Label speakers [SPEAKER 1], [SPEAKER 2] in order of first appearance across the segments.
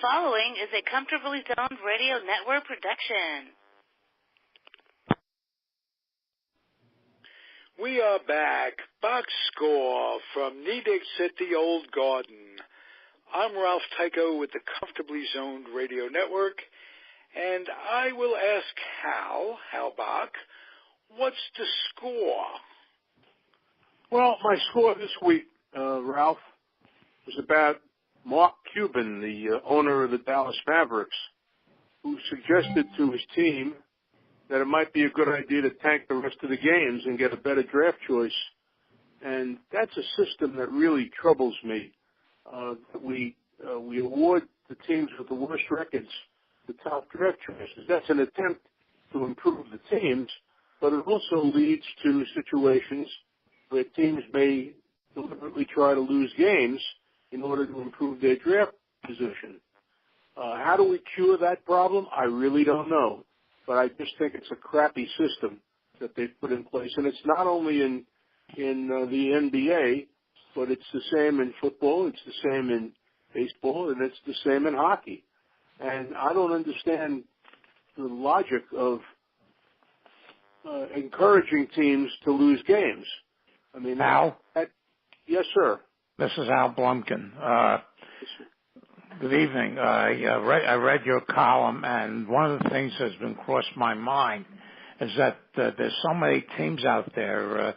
[SPEAKER 1] following is a Comfortably Zoned Radio Network production.
[SPEAKER 2] We are back. Bock score from Nedick at the Old Garden. I'm Ralph Tyko with the Comfortably Zoned Radio Network, and I will ask Hal Bock, what's the score?
[SPEAKER 3] Well, my score this week, Ralph, was about Mark Cuban, the owner of the Dallas Mavericks, who suggested to his team that it might be a good idea to tank the rest of the games and get a better draft choice. And that's a system that really troubles me. We award the teams with the worst records the top draft choices. That's an attempt to improve the teams, but it also leads to situations where teams may deliberately try to lose games in order to improve their draft position. How do we cure that problem? I really don't know. But I just think it's a crappy system that they've put in place. And it's not only in the NBA, but it's the same in football, it's the same in baseball, and it's the same in hockey. And I don't understand the logic of encouraging teams to lose games. I mean,
[SPEAKER 4] Al?
[SPEAKER 3] Yes, sir.
[SPEAKER 4] This is Al Blumkin. Good evening. I read your column, and one of the things that's been crossed my mind is that there's so many teams out there,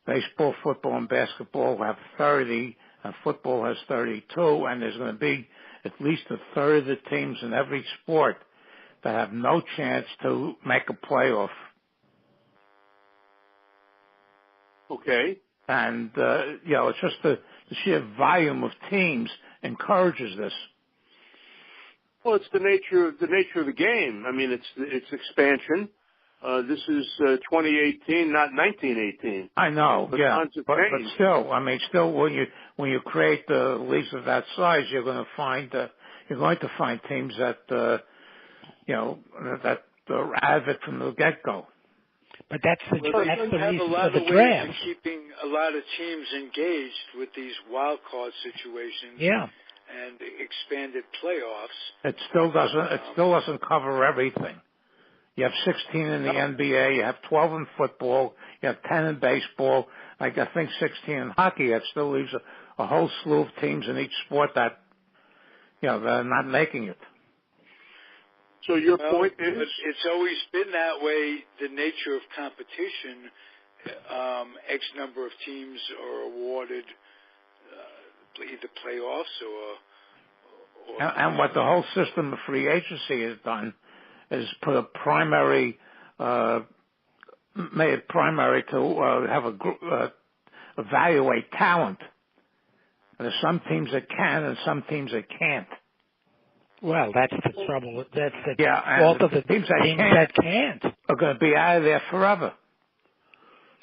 [SPEAKER 4] baseball, football, and basketball have 30, and football has 32, and there's going to be at least a third of the teams in every sport that have no chance to make a playoff.
[SPEAKER 3] Okay.
[SPEAKER 4] And, it's just the sheer volume of teams encourages this.
[SPEAKER 3] Well, it's the nature of the game. I mean, it's expansion. This is 2018, not 1918.
[SPEAKER 4] I know,
[SPEAKER 3] but
[SPEAKER 4] yeah, but still, when you create the leagues of that size, you're going to find teams that that are out of it from the get-go.
[SPEAKER 5] But that's the reason for the draft.
[SPEAKER 2] Ways of keeping a lot of teams engaged with these wild card situations.
[SPEAKER 5] Yeah.
[SPEAKER 2] And expanded playoffs.
[SPEAKER 4] It still doesn't cover everything. You have 16 in the NBA, you have 12 in football, you have 10 in baseball, I think 16 in hockey. That still leaves a whole slew of teams in each sport that they're not making it.
[SPEAKER 3] So your point is?
[SPEAKER 2] It's always been that way, the nature of competition. X number of teams are awarded either playoffs or
[SPEAKER 4] and what the whole system of free agency has done is put a made it primary to have a group, evaluate talent. There's some teams that can and some teams that can't.
[SPEAKER 5] Well, that's the trouble. That's the
[SPEAKER 4] fault
[SPEAKER 5] of the teams that can't
[SPEAKER 4] are going to be out of there forever.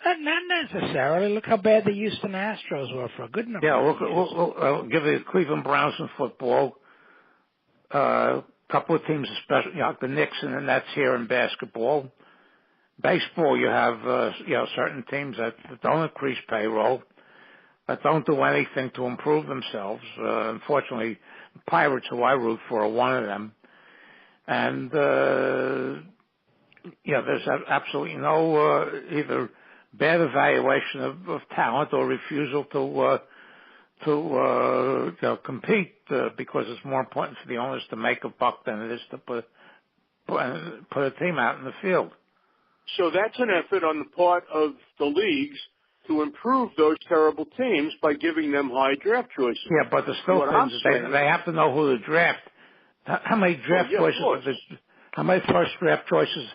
[SPEAKER 5] Not necessarily. Look how bad the Houston Astros were for a good number of years.
[SPEAKER 4] We'll give the Cleveland Browns in football. A couple of teams, especially the Knicks and the Nets here in basketball. Baseball, you have certain teams that don't increase payroll, that don't do anything to improve themselves. Unfortunately, the Pirates, who I root for, are one of them. And there's absolutely no either bad evaluation of talent or refusal to compete because it's more important for the owners to make a buck than it is to put a team out in the field.
[SPEAKER 3] So that's an effort on the part of the leagues to improve those terrible teams by giving them high draft choices.
[SPEAKER 4] Yeah, but there's still things they have to know who to draft. How many draft choices? How many first draft choices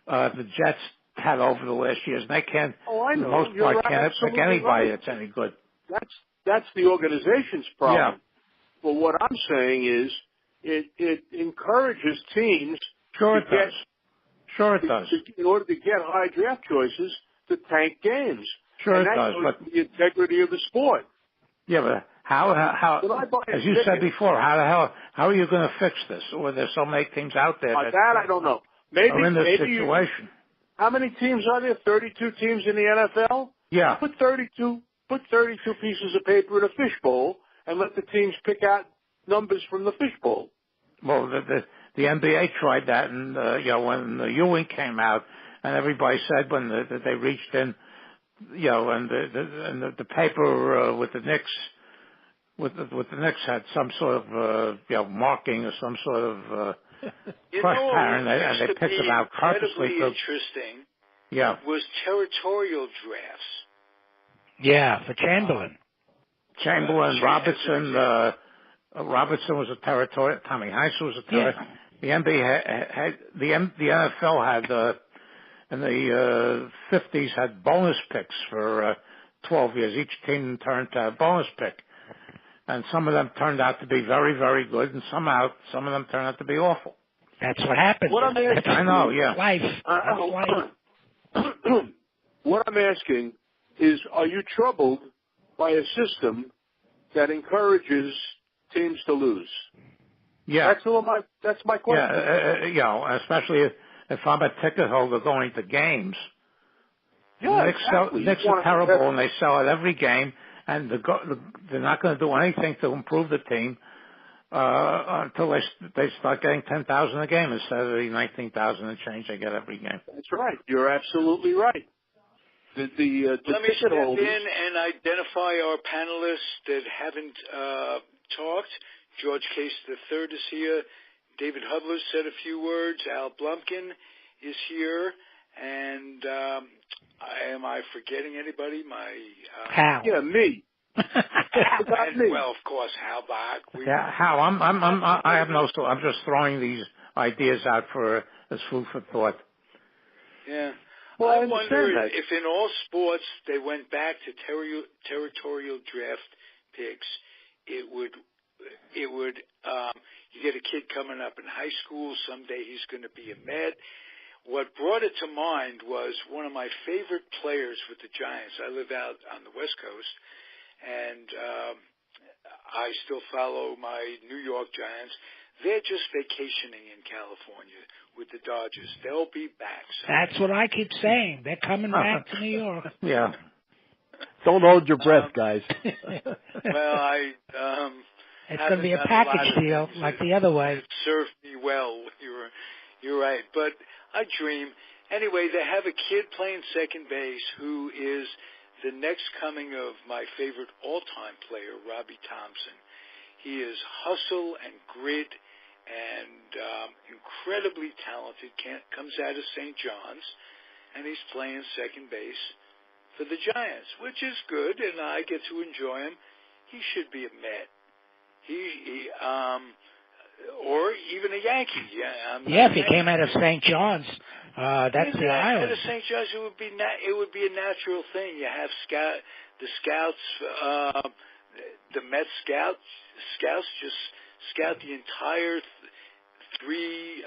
[SPEAKER 4] the Jets had over the last years? And they can't.
[SPEAKER 3] Oh, I know.
[SPEAKER 4] For the most part, can't pick anybody that's any good.
[SPEAKER 3] That's the organization's problem.
[SPEAKER 4] Yeah.
[SPEAKER 3] But what I'm saying is, it encourages teams.
[SPEAKER 4] Sure, it does. Sure, it does.
[SPEAKER 3] In order to get high draft choices, to tank games.
[SPEAKER 4] Sure,
[SPEAKER 3] and
[SPEAKER 4] it does.
[SPEAKER 3] But the integrity of the sport.
[SPEAKER 4] Yeah, but how as you said before, how are you going to fix this? Or there's so many teams out there that
[SPEAKER 3] I don't know. Maybe
[SPEAKER 4] are in this situation.
[SPEAKER 3] How many teams are there? 32 teams in the NFL?
[SPEAKER 4] Yeah.
[SPEAKER 3] Put 32 pieces of paper in a fishbowl and let the teams pick out numbers from the fishbowl.
[SPEAKER 4] Well, the NBA tried that, and when the Ewing came out, and everybody said when they reached in, and the paper with the Knicks. With the Knicks had some sort of marking or some sort of crush pattern, and they picked them out purposely.
[SPEAKER 2] Interesting.
[SPEAKER 4] Yeah.
[SPEAKER 2] Was territorial drafts.
[SPEAKER 5] Yeah, for Chamberlain.
[SPEAKER 4] Robertson. Robertson was a territorial. Tommy Heinsohn was a territorial. Yeah. The NBA had the NFL had in the 50s had bonus picks for 12 years. Each team turned to a bonus pick. And some of them turned out to be very, very good, and some of them turned out to be awful.
[SPEAKER 5] That's what happened.
[SPEAKER 4] I know, yeah.
[SPEAKER 5] Life.
[SPEAKER 3] What I'm asking is, are you troubled by a system that encourages teams to lose?
[SPEAKER 4] Yeah.
[SPEAKER 3] That's my question.
[SPEAKER 4] Especially if I'm a ticket holder going to games.
[SPEAKER 3] Yeah,
[SPEAKER 4] Knicks are terrible, and they sell at every game. And they're not going to do anything to improve the team until they start getting 10,000 a game instead of the 19,000 and change they get every game.
[SPEAKER 3] That's right. You're absolutely right.
[SPEAKER 2] Let me step in and identify our panelists that haven't talked. George Case III is here. David Hubler said a few words. Al Blumpkin is here. And am I forgetting anybody?
[SPEAKER 5] Hal.
[SPEAKER 3] Yeah, me.
[SPEAKER 2] Well, of course, Hal Bock.
[SPEAKER 4] Hal. I have no. I'm just throwing these ideas out as food for thought.
[SPEAKER 2] Yeah.
[SPEAKER 3] Well,
[SPEAKER 2] I wonder if in all sports they went back to territorial draft picks, it would. You get a kid coming up in high school. Someday he's going to be a Met. What brought it to mind was one of my favorite players with the Giants. I live out on the West Coast, and I still follow my New York Giants. They're just vacationing in California with the Dodgers. They'll be back soon.
[SPEAKER 5] That's what I keep saying. They're coming back to New York.
[SPEAKER 4] Yeah.
[SPEAKER 6] Don't hold your breath, guys.
[SPEAKER 2] Well,
[SPEAKER 5] it's going to be a package deal like the other way.
[SPEAKER 2] It served me well. You're right. But I dream. Anyway, they have a kid playing second base who is the next coming of my favorite all-time player, Robbie Thompson. He is hustle and grit and incredibly talented. Comes out of St. John's, and he's playing second base for the Giants, which is good, and I get to enjoy him. He should be a Met. Or even a Yankee.
[SPEAKER 5] Yeah, if he came out of St. John's, that's the island.
[SPEAKER 2] Out of St. John's, it would be a natural thing. You have the scouts, the Met scouts just scout the entire three.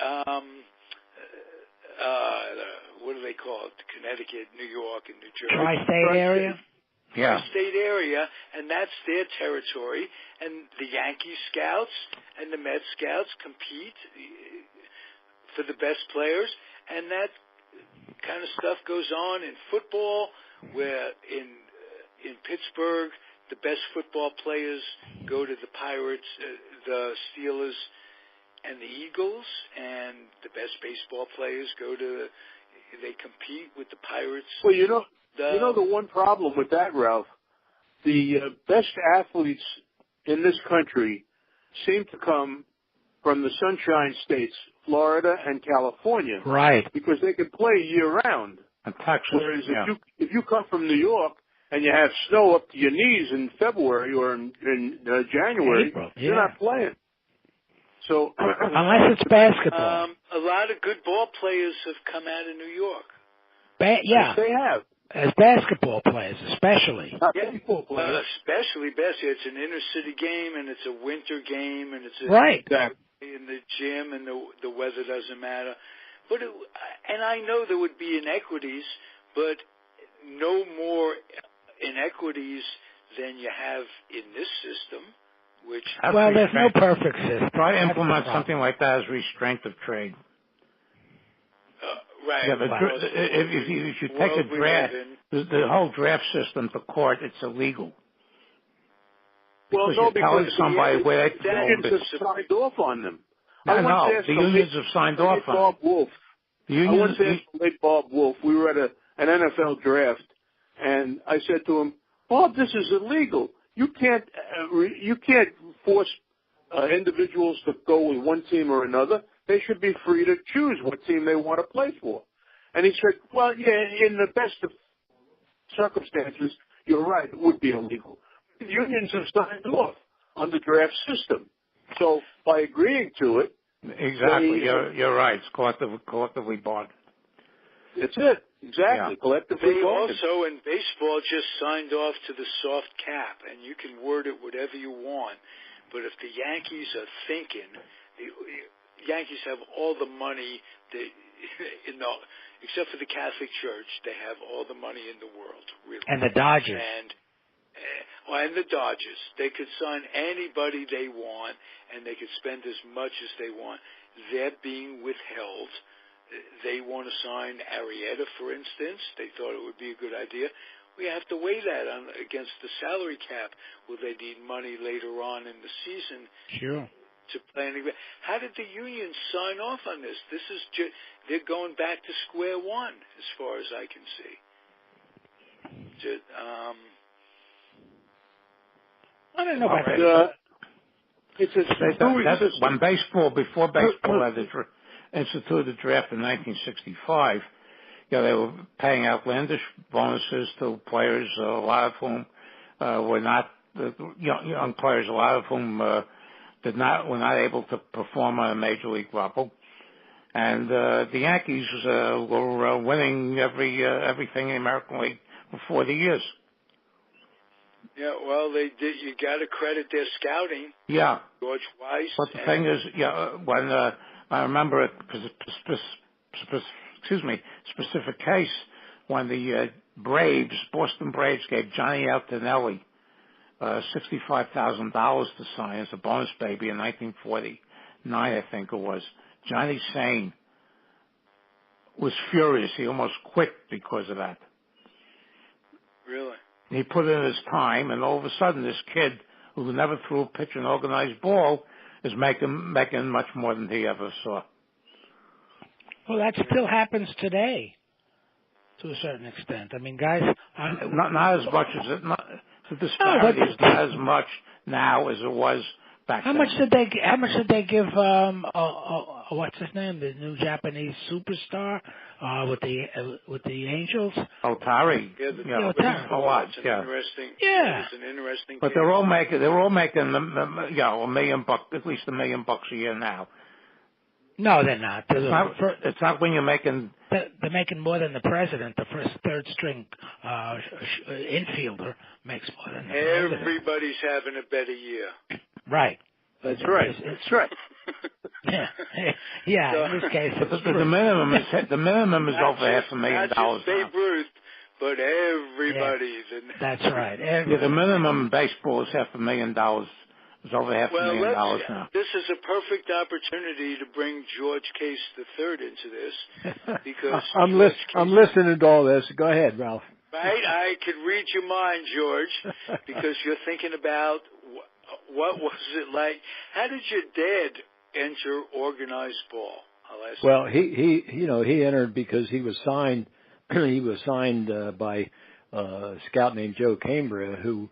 [SPEAKER 2] What do they call it? Connecticut, New York, and New Jersey.
[SPEAKER 5] Tri-state area.
[SPEAKER 4] Yeah.
[SPEAKER 2] State area, and that's their territory. And the Yankee scouts and the Met scouts compete for the best players, and that kind of stuff goes on in football, where in Pittsburgh, the best football players go to the Pirates, the Steelers, and the Eagles, and the best baseball players they compete with the Pirates.
[SPEAKER 3] Well, you know the one problem with that, Ralph, the best athletes in this country seem to come from the Sunshine States, Florida and California.
[SPEAKER 5] Right.
[SPEAKER 3] Because they can play year-round.
[SPEAKER 4] And Texas.
[SPEAKER 3] Whereas if you come from New York and you have snow up to your knees in February or in January,
[SPEAKER 5] April, yeah.
[SPEAKER 3] you're not playing. So
[SPEAKER 5] unless it's basketball.
[SPEAKER 2] A lot of good ball players have come out of New York.
[SPEAKER 5] Yeah.
[SPEAKER 3] Yes, they have.
[SPEAKER 5] As basketball players, especially.
[SPEAKER 3] Baseball players.
[SPEAKER 2] Especially basketball. It's an inner-city game, and it's a winter game, and it's
[SPEAKER 5] right.
[SPEAKER 2] In the gym, and the weather doesn't matter. But and I know there would be inequities, but no more inequities than you have in this system.
[SPEAKER 5] Well, there's no perfect system.
[SPEAKER 4] Try to implement something like that as restraint of trade.
[SPEAKER 2] Right.
[SPEAKER 4] Yeah, if you take a draft, the whole draft system to court, it's illegal.
[SPEAKER 3] Well,
[SPEAKER 4] because you're telling somebody where they
[SPEAKER 3] have signed off on them.
[SPEAKER 4] No, the unions have signed off on
[SPEAKER 3] Bob
[SPEAKER 4] it.
[SPEAKER 3] Wolf. I once asked the late Bob Wolf. We were at an NFL draft, and I said to him, "Bob, this is illegal. You can't force individuals to go with one team or another. They should be free to choose what team they want to play for." And he said, "Well, yeah, in the best of circumstances, you're right. It would be illegal. The unions have signed off on the draft system, so by agreeing to it."
[SPEAKER 4] Exactly. You're right. It's collectively bargained.
[SPEAKER 3] That's it. Exactly. Yeah. Collectively
[SPEAKER 2] They
[SPEAKER 3] bargained.
[SPEAKER 2] also, in baseball, just signed off to the soft cap, and you can word it whatever you want. But if the Yankees are thinking, the Yankees have all the money, except for the Catholic Church, they have all the money in the world, really.
[SPEAKER 5] And the Dodgers.
[SPEAKER 2] And the Dodgers. They could sign anybody they want, and they could spend as much as they want. They're being withheld. They want to sign Arrieta, for instance. They thought it would be a good idea. We have to weigh that against the salary cap. Will they need money later on in the season?
[SPEAKER 5] Sure.
[SPEAKER 2] To play anything? How did the unions sign off on this? This is they're going back to square one, as far as I can see.
[SPEAKER 5] I don't know about that.
[SPEAKER 4] Before baseball had instituted the draft in 1965, they were paying outlandish bonuses to players, a lot of whom were not young players, a lot of whom were not able to perform on a major league level. And the Yankees were winning everything in the American League for 40 years.
[SPEAKER 2] Yeah, well, they did. You got to credit their scouting.
[SPEAKER 4] Yeah,
[SPEAKER 2] George Weiss.
[SPEAKER 4] But the thing is, when I remember a specific case when the Boston Braves gave Johnny Altinelli $65,000 to sign as a bonus baby in 1949, I think it was. Johnny Sane was furious. He almost quit because of that.
[SPEAKER 2] Really?
[SPEAKER 4] He put in his time, and all of a sudden, this kid who never threw a pitch and organized ball is making much more than he ever saw.
[SPEAKER 5] Well, that still happens today, to a certain extent. I mean, guys,
[SPEAKER 4] not as much as it. The disparity is not as much now as it was back then.
[SPEAKER 5] How much did they give? What's his name? The new Japanese superstar with the Angels.
[SPEAKER 4] Otari.
[SPEAKER 2] Otari.
[SPEAKER 4] A lot.
[SPEAKER 2] It's an interesting.
[SPEAKER 4] But they're all making $1 million, at least $1 million a year now.
[SPEAKER 5] No, they're not.
[SPEAKER 4] It's not when you're making.
[SPEAKER 5] They're making more than the president. The first third string infielder makes more than the president.
[SPEAKER 2] Everybody's having a better year.
[SPEAKER 5] Right.
[SPEAKER 3] That's right.
[SPEAKER 5] Yeah. In this case,
[SPEAKER 4] the minimum is over $500,000
[SPEAKER 2] not just Babe Ruth, but everybody.
[SPEAKER 5] Yeah, that's right.
[SPEAKER 4] The minimum in baseball is $500,000. It's over $500,000 now.
[SPEAKER 2] This is a perfect opportunity to bring George Case III into this because
[SPEAKER 6] I'm listening to all this. Go ahead, Ralph.
[SPEAKER 2] Right, I could read your mind, George, because you're thinking about what was it like. How did your dad enter organized ball?
[SPEAKER 6] Well, he entered because he was signed. He was signed by a scout named Joe Cambria, who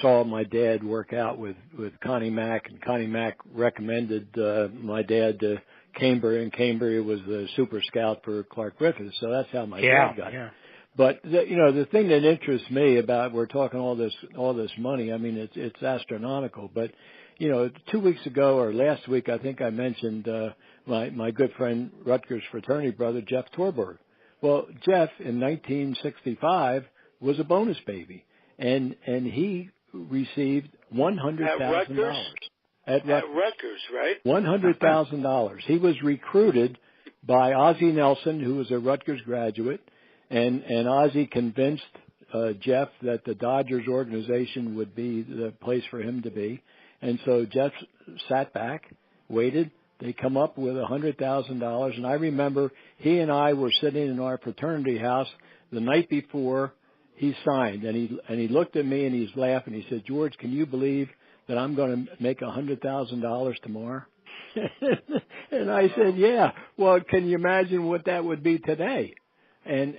[SPEAKER 6] saw my dad work out with Connie Mack, and Connie Mack recommended my dad to Cambria, and Cambria was the super scout for Clark Griffith. So that's how my dad got it. But the thing that interests me about, we're talking all this money. I mean, it's astronomical. But 2 weeks ago or last week, I think I mentioned my good friend Rutgers fraternity brother Jeff Torberg. Well, Jeff in 1965 was a bonus baby, and he received $100,000 at
[SPEAKER 2] Rutgers, right?
[SPEAKER 6] $100,000. He was recruited by Ozzie Nelson, who was a Rutgers graduate. And Ozzie convinced Jeff that the Dodgers organization would be the place for him to be. And so Jeff sat back, waited. They come up with $100,000. And I remember he and I were sitting in our fraternity house the night before he signed. And he looked at me and he's laughing. He said, "George, can you believe that I'm going to make $100,000 tomorrow?" And I said, yeah. Well, can you imagine what that would be today? And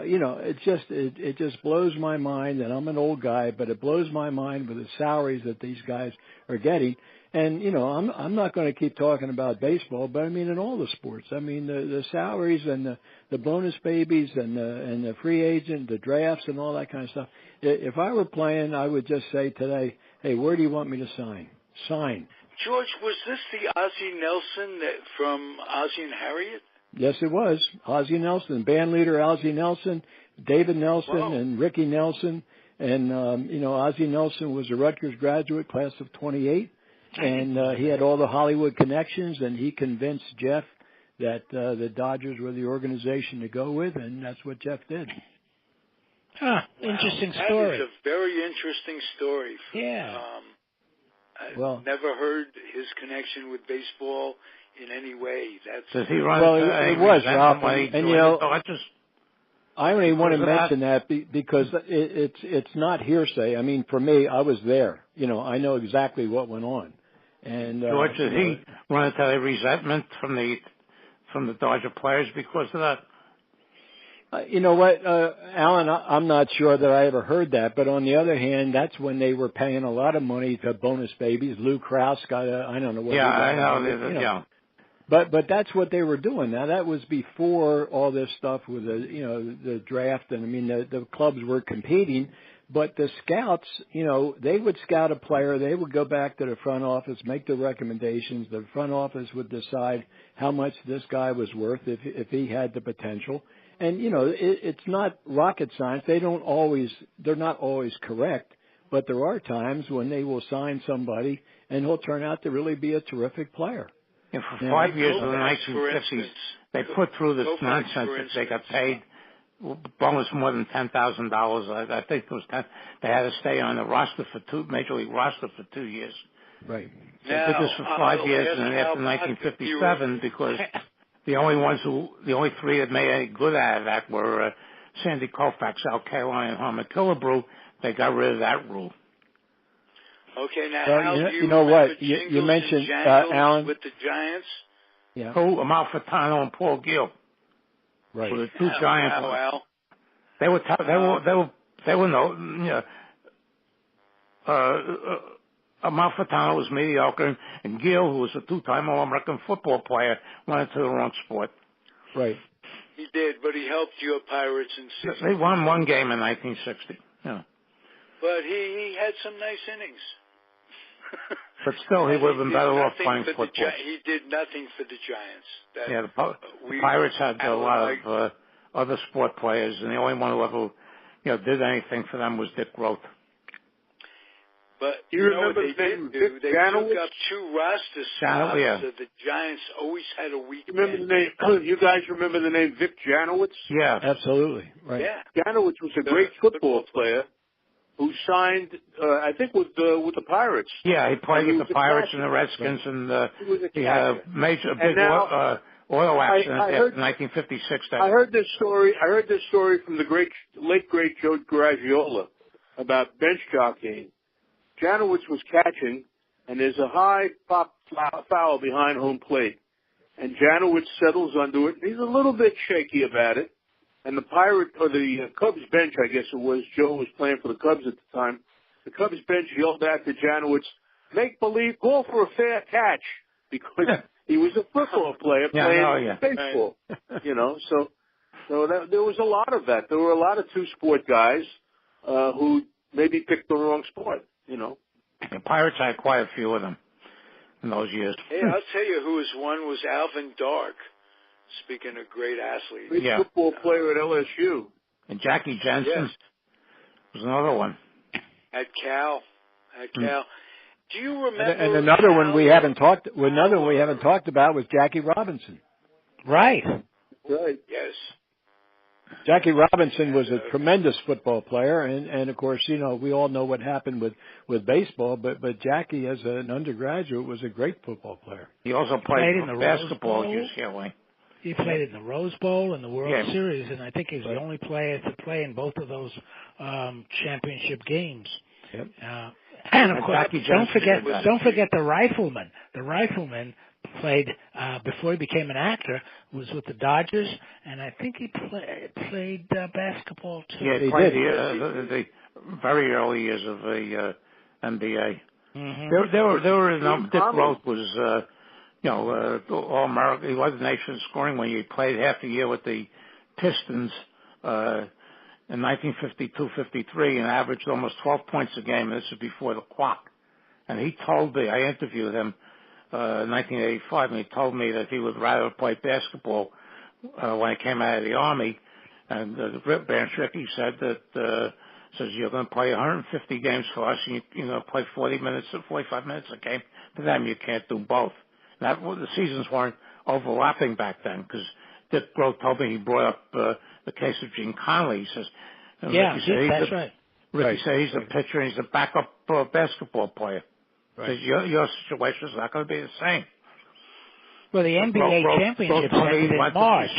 [SPEAKER 6] you know, it just blows my mind, and I'm an old guy, but it blows my mind with the salaries that these guys are getting. And you know, I'm not going to keep talking about baseball, but I mean in all the sports. I mean the salaries and the bonus babies and the free agent, the drafts and all that kind of stuff. If I were playing, I would just say today, hey, where do you want me to sign? Sign.
[SPEAKER 2] George, was this the Ozzie Nelson from Ozzie and Harriet?
[SPEAKER 6] Yes, it was. Ozzie Nelson, band leader Ozzie Nelson, David Nelson,
[SPEAKER 2] Wow.
[SPEAKER 6] and Ricky Nelson. And, you know, Ozzie Nelson was a Rutgers graduate, class of 28. And he had all the Hollywood connections, and he convinced Jeff that the Dodgers were the organization to go with, and that's what Jeff did.
[SPEAKER 5] Huh, interesting
[SPEAKER 2] That
[SPEAKER 5] story.
[SPEAKER 2] is a very interesting story.
[SPEAKER 5] Yeah.
[SPEAKER 2] I've never heard his connection with baseball in any way.
[SPEAKER 4] Does he run?
[SPEAKER 6] Well, it was, Ralph, and you know, I only want to mention that because it's not hearsay. I mean, for me, I was there. You know, I know exactly what went on. And
[SPEAKER 4] George, did he run into a resentment from the Dodger players because of that?
[SPEAKER 6] You know what, Alan, I'm not sure that I ever heard that, but on the other hand, that's when they were paying a lot of money to bonus babies. Lou Krause got I don't know what.
[SPEAKER 4] Yeah, I know. Yeah.
[SPEAKER 6] But that's what they were doing. Now that was before all this stuff with the draft, and I mean the clubs were competing, but the scouts, you know, they would scout a player, they would go back to the front office, make the recommendations. The front office would decide how much this guy was worth if he had the potential. And you know, it's not rocket science. They're not always correct, but there are times when they will sign somebody and he'll turn out to really be a terrific player.
[SPEAKER 4] And for 5 years in the 1950s, they put through this nonsense that they got paid almost more than $10,000. I think it was 10. They had to stay on the roster Major League roster for 2 years.
[SPEAKER 6] Right.
[SPEAKER 4] They did this for 5 years, and then after 1957, because the only three that made any good out of that were Sandy Koufax, Al Kaline, and Homer Killebrew. They got rid of that rule.
[SPEAKER 2] Okay, now
[SPEAKER 6] well, you know what? You mentioned Alan
[SPEAKER 2] with the Giants.
[SPEAKER 6] Yeah.
[SPEAKER 4] Who? Amalfitano and Paul Gill.
[SPEAKER 6] Right.
[SPEAKER 4] So the two Giants.
[SPEAKER 2] Wow.
[SPEAKER 4] They were no. Amalfitano was mediocre, and Gill, who was a two-time All-American football player, went into the wrong sport.
[SPEAKER 6] Right.
[SPEAKER 2] He did, but he helped your Pirates in 60.
[SPEAKER 4] They won one game in 1960. Yeah.
[SPEAKER 2] But he had some nice innings.
[SPEAKER 4] But still, he would have been better off playing football.
[SPEAKER 2] He did nothing for the Giants.
[SPEAKER 4] Yeah, the Pirates had a lot of other sport players, and the only one who ever, did anything for them was Dick Groth.
[SPEAKER 2] But
[SPEAKER 3] you remember what they did do? They took up 2 roster spots, so the Giants always had a weak. Remember the name? You guys remember the name Vic Janowitz?
[SPEAKER 4] Yeah,
[SPEAKER 6] absolutely. Right.
[SPEAKER 3] Yeah, Janowitz was a great football player who signed, I think, with the Pirates.
[SPEAKER 4] Yeah, he played with the Pirates and the Redskins, and he had a big oil accident in 1956.
[SPEAKER 3] I heard this story. From the late great Joe Garagiola about bench jockeying. Janowitz was catching, and there's a high pop foul behind home plate, and Janowitz settles under it. He's a little bit shaky about it. And the Cubs bench, I guess it was, Joe was playing for the Cubs at the time. The Cubs bench yelled out to Janowitz, make believe, call for a fair catch, because he was a football player playing baseball. So there was a lot of that. There were a lot of two-sport guys who maybe picked the wrong sport,
[SPEAKER 4] The Pirates had quite a few of them in those years.
[SPEAKER 2] Hey, I'll tell you who was Alvin Dark. Speaking of great athletes.
[SPEAKER 3] Great football player at LSU.
[SPEAKER 4] And Jackie Jensen was another one.
[SPEAKER 2] At Cal. Do you remember?
[SPEAKER 6] And another one we haven't talked about was Jackie Robinson.
[SPEAKER 5] Right.
[SPEAKER 2] Yes.
[SPEAKER 6] Jackie Robinson was a tremendous football player, and of course, we all know what happened with baseball, but Jackie, as an undergraduate, was a great football player.
[SPEAKER 4] He also played in the basketball at UCLA.
[SPEAKER 5] He played in the Rose Bowl and the World Series, and I think he's the only player to play in both of those championship games.
[SPEAKER 6] Yep.
[SPEAKER 5] And of course,
[SPEAKER 4] Jackie
[SPEAKER 5] don't
[SPEAKER 4] Johnson
[SPEAKER 5] forget the rifleman. The rifleman played before he became an actor. Was with the Dodgers, and I think he played basketball too.
[SPEAKER 4] Yeah, he played the very early years of the NBA.
[SPEAKER 5] Mm-hmm.
[SPEAKER 4] There were a number. Dick Roth was, All American. He led the nation scoring when he played half the year with the Pistons in 1952-53 and averaged almost 12 points a game. And this is before the clock. And he told me, I interviewed him in 1985, and he told me that he would rather play basketball when he came out of the Army. And Rip Banchik, he said that says you're going to play 150 games for us, and you're going to play 40 minutes or 45 minutes a game. For them, you can't do both. The seasons weren't overlapping back then, because Dick Roth told me he brought up the case of Gene Conley. He says,
[SPEAKER 5] that's right.
[SPEAKER 4] Ricky said he's a pitcher and he's a backup basketball player. Right. Your situation is not going to be the same.
[SPEAKER 5] Well, the NBA championships ended in March.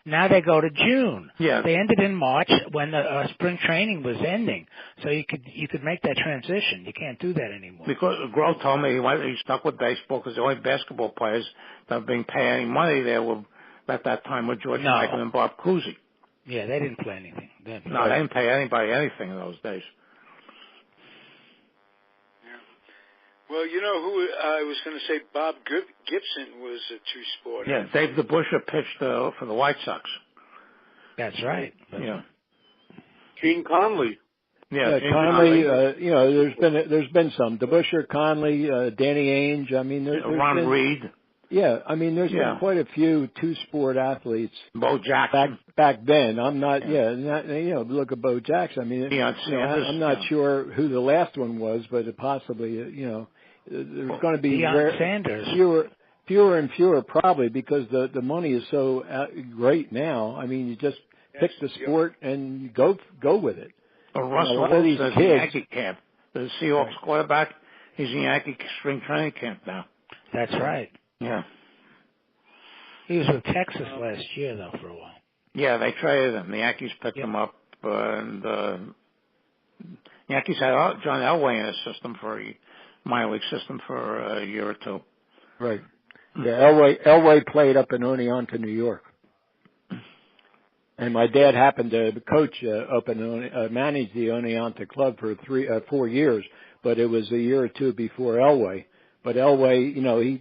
[SPEAKER 5] Now they go to June.
[SPEAKER 4] Yeah.
[SPEAKER 5] They ended in March when the spring training was ending. So you could make that transition. You can't do that anymore. Because
[SPEAKER 4] Grohl told me he stuck with baseball because the only basketball players that were being paid any money there were at that time were George Michael and Bob Cousy.
[SPEAKER 5] Yeah, they didn't play anything.
[SPEAKER 4] They didn't pay anybody anything in those days.
[SPEAKER 2] Well, you know who I was going to say? Bob Gibson was a two-sporter.
[SPEAKER 4] Yeah, Dave DeBusschere pitched for the White Sox.
[SPEAKER 5] That's right.
[SPEAKER 4] Yeah.
[SPEAKER 3] Gene Conley.
[SPEAKER 6] Yeah, Conley. There's been some DeBusschere, Conley, Danny Ainge. I mean, there's
[SPEAKER 4] Ron
[SPEAKER 6] been,
[SPEAKER 4] Reed.
[SPEAKER 6] Yeah, I mean, there's been quite a few two-sport athletes.
[SPEAKER 4] Bo Jackson.
[SPEAKER 6] Back then, I'm not. Look at Bo Jackson. I mean, I'm not sure who the last one was, but possibly, there's going to be fewer and fewer probably because the money is so great now. I mean, you just pick the sport and go with it.
[SPEAKER 4] Russell Wilson is in Yankee camp. The Seahawks quarterback, he's in Yankee spring training camp now.
[SPEAKER 5] That's right.
[SPEAKER 4] Yeah.
[SPEAKER 5] He was with Texas last year, though, for a while.
[SPEAKER 4] Yeah, they traded him. The Yankees picked him up, and Yankees had John Elway in his system minor league system for a year or two.
[SPEAKER 6] Right. Yeah, Elway played up in Oneonta, New York. And my dad happened to coach manage the Oneonta club for 4 years, but it was a year or two before Elway. But Elway,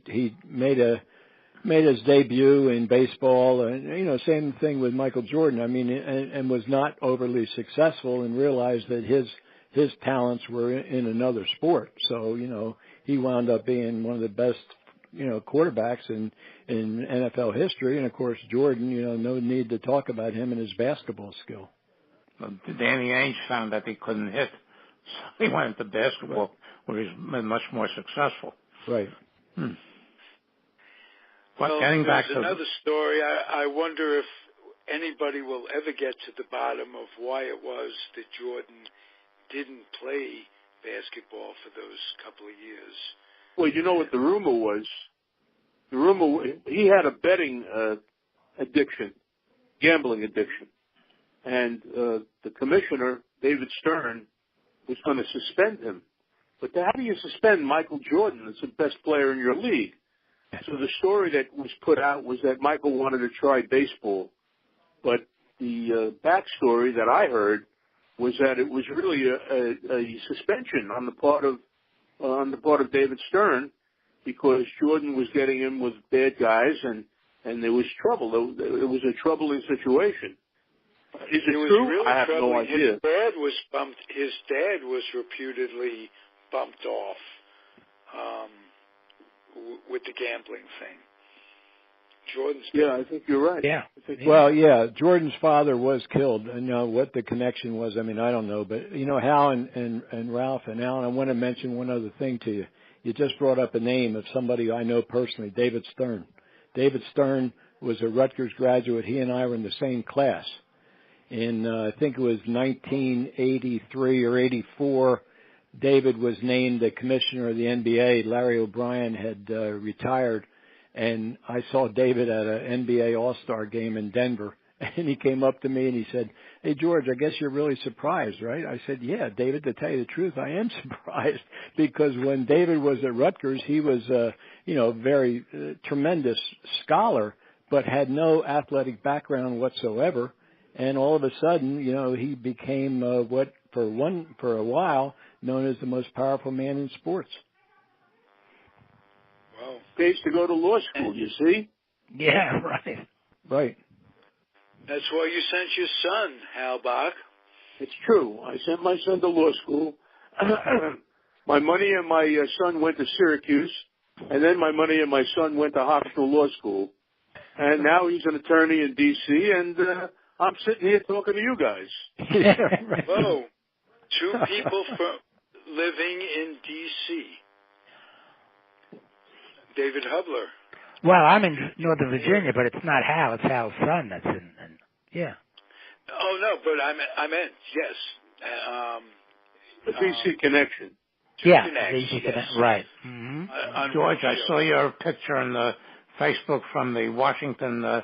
[SPEAKER 6] he made his debut in baseball, and same thing with Michael Jordan. I mean, and was not overly successful, and realized that his talents were in another sport. So he wound up being one of the best quarterbacks in NFL history. And of course, Jordan, no need to talk about him and his basketball skill.
[SPEAKER 4] Danny Ainge found that he couldn't hit, so he went into basketball, where he's been much more successful.
[SPEAKER 6] Right.
[SPEAKER 2] Well, there's another story. I wonder if anybody will ever get to the bottom of why it was that Jordan didn't play basketball for those couple of years.
[SPEAKER 3] Well, you know what the rumor was? He had a betting addiction, gambling addiction. And the commissioner, David Stern, was going to suspend him. But how do you suspend Michael Jordan, that's the best player in your league? So the story that was put out was that Michael wanted to try baseball. But the backstory that I heard was that it was really a suspension on the part of David Stern, because Jordan was getting in with bad guys and there was trouble. It was a troubling situation. Is it true?
[SPEAKER 2] Really
[SPEAKER 3] I have no idea.
[SPEAKER 2] His dad was reputedly bumped off with the gambling thing. Jordan's
[SPEAKER 3] I think you're right.
[SPEAKER 5] Yeah.
[SPEAKER 6] Well, Jordan's father was killed. What the connection was, I mean, I don't know. But, Hal and Ralph and Alan, I want to mention one other thing to you. You just brought up a name of somebody I know personally, David Stern. David Stern was a Rutgers graduate. He and I were in the same class. In, I think it was 1983 or 84, David was named the commissioner of the NBA. Larry O'Brien had retired. And I saw David at an NBA All-Star game in Denver, And he came up to me and he said, "Hey, George, I guess you're really surprised, right?" I said, "Yeah, David, to tell you the truth, I am surprised because when David was at Rutgers, he was, very tremendous scholar, but had no athletic background whatsoever. And all of a sudden, he became what for a while known as the most powerful man in sports."
[SPEAKER 2] Wow.
[SPEAKER 3] Pays to go to law school, you see?
[SPEAKER 5] Yeah, right.
[SPEAKER 6] Right.
[SPEAKER 2] That's why you sent your son, Hal Bock.
[SPEAKER 3] It's true. I sent my son to law school. My money and my son went to Syracuse, and then my money and my son went to Hofstra Law School. And now he's an attorney in D.C., and I'm sitting here talking to you guys.
[SPEAKER 6] Yeah, right.
[SPEAKER 2] Whoa. Two people living in D.C. David Hubler.
[SPEAKER 5] Well, I'm in Northern Virginia, but it's not Hal. It's Hal's son that's in. Yeah.
[SPEAKER 2] Oh, no, but I meant, yes.
[SPEAKER 3] The D.C. connection.
[SPEAKER 5] Yeah,
[SPEAKER 2] DC yes.
[SPEAKER 5] Right. Mm-hmm.
[SPEAKER 4] George, I saw your picture on the Facebook from the Washington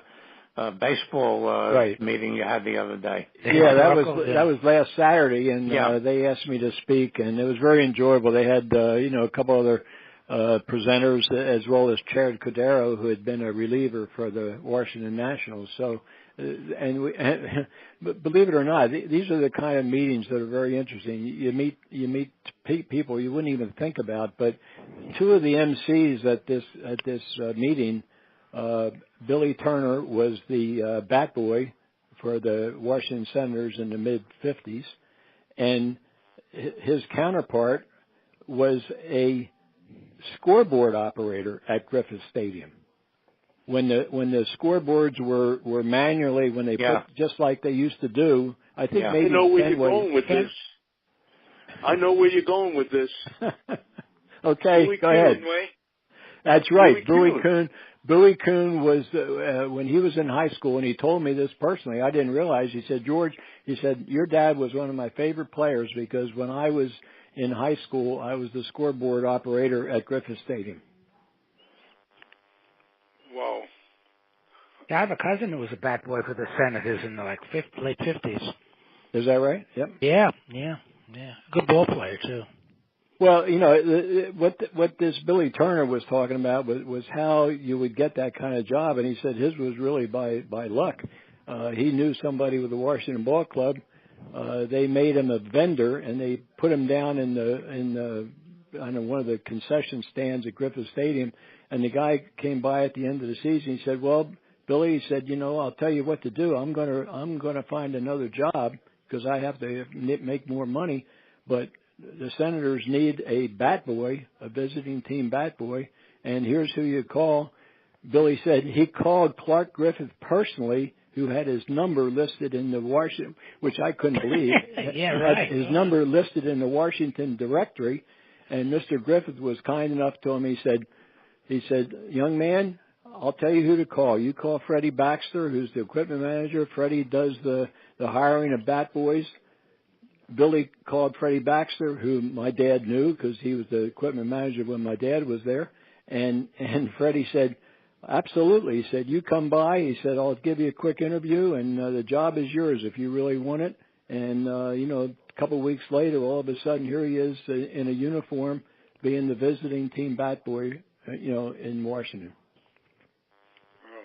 [SPEAKER 4] baseball meeting you had the other day.
[SPEAKER 6] Yeah, that was last Saturday, and they asked me to speak, and it was very enjoyable. They had a couple other presenters as well as Jared Cordero, who had been a reliever for the Washington Nationals. So, and believe it or not, these are the kind of meetings that are very interesting. You meet people you wouldn't even think about. But two of the MCs at this meeting, Billy Turner was the bat boy for the Washington Senators in the mid-50s, and his counterpart was a scoreboard operator at Griffith Stadium. When the scoreboards were manually, when they put just like they used to do, I think maybe
[SPEAKER 3] I know where you're going with this. I know where you're going with this.
[SPEAKER 6] Okay, go ahead. That's right, Billy Kuhn was when he was in high school, and he told me this personally. I didn't realize. He said, "George," he said, "your dad was one of my favorite players because when I was in high school, I was the scoreboard operator at Griffith Stadium."
[SPEAKER 2] Whoa.
[SPEAKER 5] Yeah, I have a cousin who was a bat boy for the Senators in the late 50s.
[SPEAKER 6] Is that right? Yep.
[SPEAKER 5] Yeah. Good ball player too.
[SPEAKER 6] Well, what this Billy Turner was talking about was how you would get that kind of job, and he said his was really by luck. He knew somebody with the Washington Ball Club. They made him a vendor, and they put him down on one of the concession stands at Griffith Stadium. And the guy came by at the end of the season. He said, "Well, Billy," he said, "I'll tell you what to do. I'm gonna find another job because I have to make more money, but the Senators need a bat boy, a visiting team bat boy, and here's who you call." Billy said he called Clark Griffith personally, who had his number listed in the Washington, which I couldn't believe.
[SPEAKER 5] Yeah, right.
[SPEAKER 6] His number listed in the Washington directory, and Mr. Griffith was kind enough to him. He said, "Young man, I'll tell you who to call. You call Freddie Baxter, who's the equipment manager. Freddie does the hiring of bat boys." Billy called Freddie Baxter, who my dad knew because he was the equipment manager when my dad was there. And Freddie said, "Absolutely." He said, "You come by." He said, "I'll give you a quick interview, and the job is yours if you really want it." And, a couple of weeks later, all of a sudden, here he is in a uniform being the visiting team bat boy, in Washington.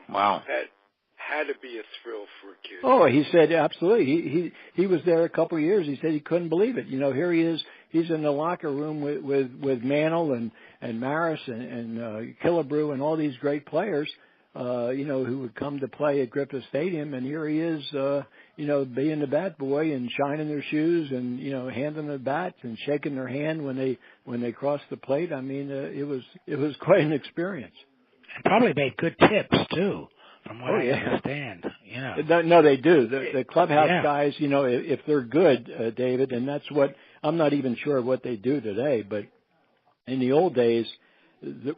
[SPEAKER 4] Wow.
[SPEAKER 2] That had to be a thrill for a kid.
[SPEAKER 6] Oh, he said absolutely. He was there a couple of years. He said he couldn't believe it. Here he is. He's in the locker room with Mantle and Maris and Killebrew and all these great players, who would come to play at Griffith Stadium. And here he is, being the bat boy and shining their shoes and, handing the bats and shaking their hand when they crossed the plate. I mean, it was quite an experience.
[SPEAKER 5] And probably made good tips too, from what I understand.
[SPEAKER 6] No, they do. The clubhouse guys, if they're good, David, and that's what I'm not even sure what they do today, but in the old days,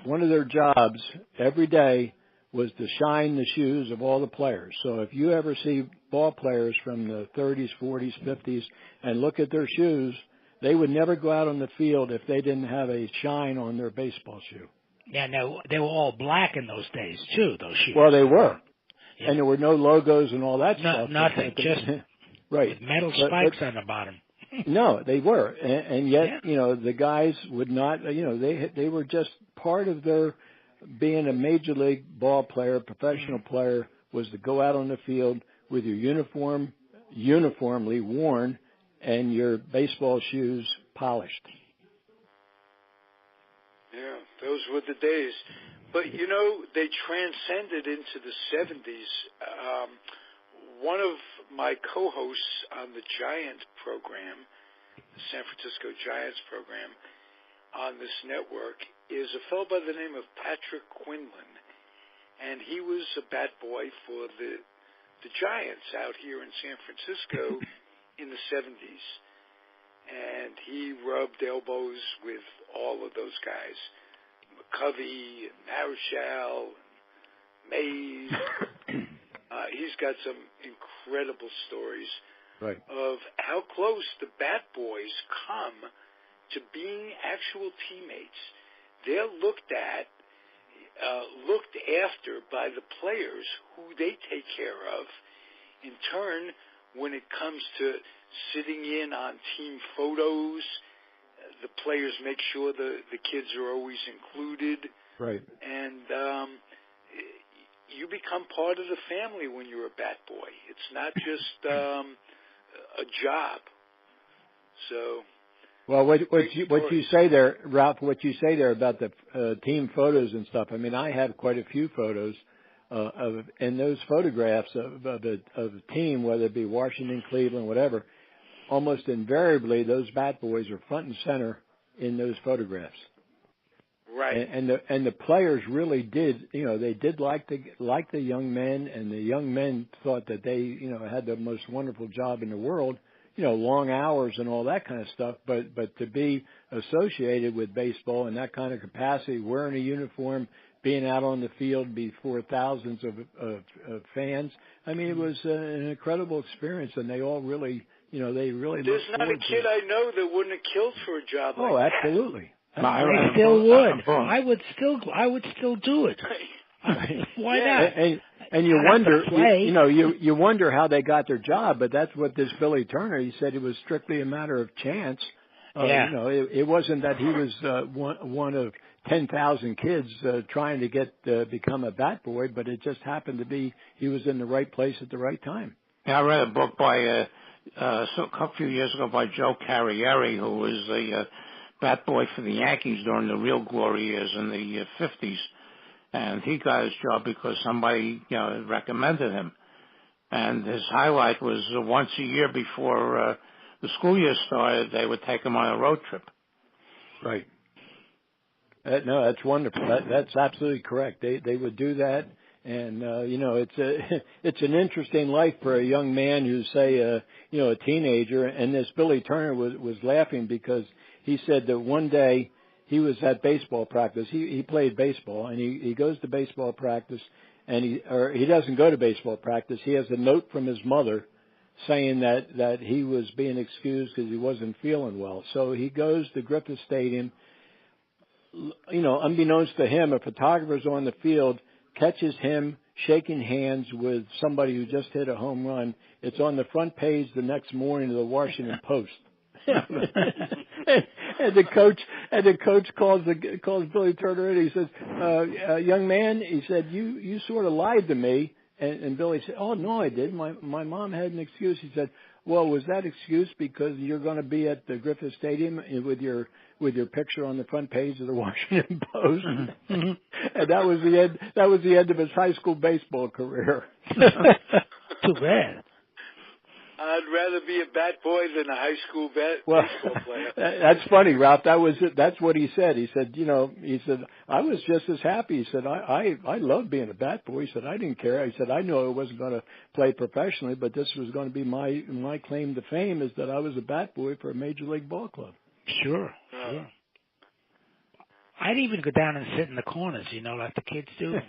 [SPEAKER 6] one of their jobs every day was to shine the shoes of all the players. So if you ever see ball players from the 30s, 40s, 50s, and look at their shoes, they would never go out on the field if they didn't have a shine on their baseball shoe.
[SPEAKER 5] Yeah, no, they were all black in those days too, those shoes.
[SPEAKER 6] Well, they were. And there were no logos and all that stuff.
[SPEAKER 5] Nothing, just
[SPEAKER 6] right.
[SPEAKER 5] with metal spikes on the bottom.
[SPEAKER 6] No, they were, and yet the guys would not. They were just part of their being a major league ball player, professional player, was to go out on the field with your uniform uniformly worn and your baseball shoes polished.
[SPEAKER 2] Yeah, those were the days. But, they transcended into the 70s. One of my co-hosts on the Giant program, the San Francisco Giants program on this network, is a fellow by the name of Patrick Quinlan. And he was a bat boy for the Giants out here in San Francisco in the 70s. And he rubbed elbows with all of those guys, McCovey and Marichal and Mays. He's got some incredible stories of how close the bat boys come to being actual teammates. They're looked after by the players who they take care of. In turn, when it comes to sitting in on team photos, the players make sure the kids are always included.
[SPEAKER 6] Right.
[SPEAKER 2] And you become part of the family when you're a bat boy. It's not just a job. So.
[SPEAKER 6] Well, what you say there, Ralph, what you say there about the team photos and stuff. I mean, I have quite a few photos and those photographs of a team, whether it be Washington, Cleveland, whatever. Almost invariably, those bat boys are front and center in those photographs.
[SPEAKER 2] Right.
[SPEAKER 6] And the players really did, they did like the young men, and the young men thought that they, had the most wonderful job in the world, long hours and all that kind of stuff. But to be associated with baseball in that kind of capacity, wearing a uniform, being out on the field before thousands of fans, I mean, it was an incredible experience, and they all really, they really.
[SPEAKER 2] There's not a kid I know that wouldn't have killed for a job like that.
[SPEAKER 6] Oh, absolutely.
[SPEAKER 5] I still would. I would still do it. Why not?
[SPEAKER 6] And you wonder, you wonder how they got their job, but that's what this Billy Turner, he said it was strictly a matter of chance. It wasn't that he was one of 10,000 kids trying to become a bat boy, but it just happened to be he was in the right place at the right time.
[SPEAKER 4] Yeah, I read a book by a few years ago by Joe Carrieri, who was a bat boy for the Yankees during the real glory years in the 50s. And he got his job because somebody, recommended him. And his highlight was once a year before the school year started, they would take him on a road trip.
[SPEAKER 6] Right. No, that's wonderful. That's absolutely correct. They would do that. And, it's an interesting life for a young man who's, say, a teenager. And this Billy Turner was laughing because he said that one day he was at baseball practice. He played baseball, and he goes to baseball practice, and he doesn't go to baseball practice. He has a note from his mother saying that he was being excused because he wasn't feeling well. So he goes to Griffith Stadium. Unbeknownst to him, a photographer's on the field, catches him shaking hands with somebody who just hit a home run. It's on the front page the next morning of the Washington Post. and the coach calls Billy Turner in. He says, young man, he said, you sort of lied to me. And Billy said, oh, no, I didn't. My mom had an excuse. He said, well, was that excuse because you're going to be at the Griffith Stadium with your picture on the front page of the Washington Post? And that was the end of his high school baseball career.
[SPEAKER 5] Too bad.
[SPEAKER 2] I'd rather be a bat boy than a high school baseball player.
[SPEAKER 6] That's funny, Ralph. That's what he said. He said, I was just as happy. He said, I loved being a bat boy. He said, I didn't care. He said, I knew I wasn't going to play professionally, but this was going to be my claim to fame is that I was a bat boy for a major league ball club.
[SPEAKER 5] Sure. I'd even go down and sit in the corners, like the kids do.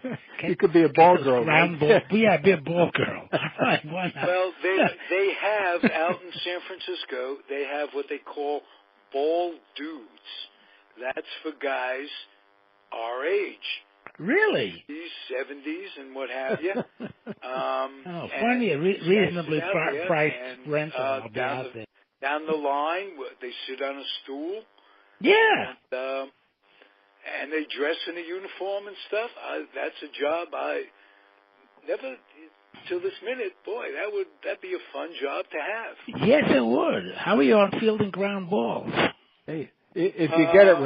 [SPEAKER 6] You could be a ball girl.
[SPEAKER 5] Round ball. Yeah, be a ball girl. Right, why not?
[SPEAKER 2] Well, they have out in San Francisco, they have what they call ball dudes. That's for guys our age.
[SPEAKER 5] Really?
[SPEAKER 2] 70s and what have you.
[SPEAKER 5] funny, reasonably priced
[SPEAKER 2] and,
[SPEAKER 5] rental. I'll be out there.
[SPEAKER 2] Down the line, they sit on a stool.
[SPEAKER 5] Yeah.
[SPEAKER 2] And they dress in a uniform and stuff. That's a job I never, till this minute, boy, that'd be a fun job to have.
[SPEAKER 5] Yes, it would. How are you on field and ground balls?
[SPEAKER 6] Hey, if you get it,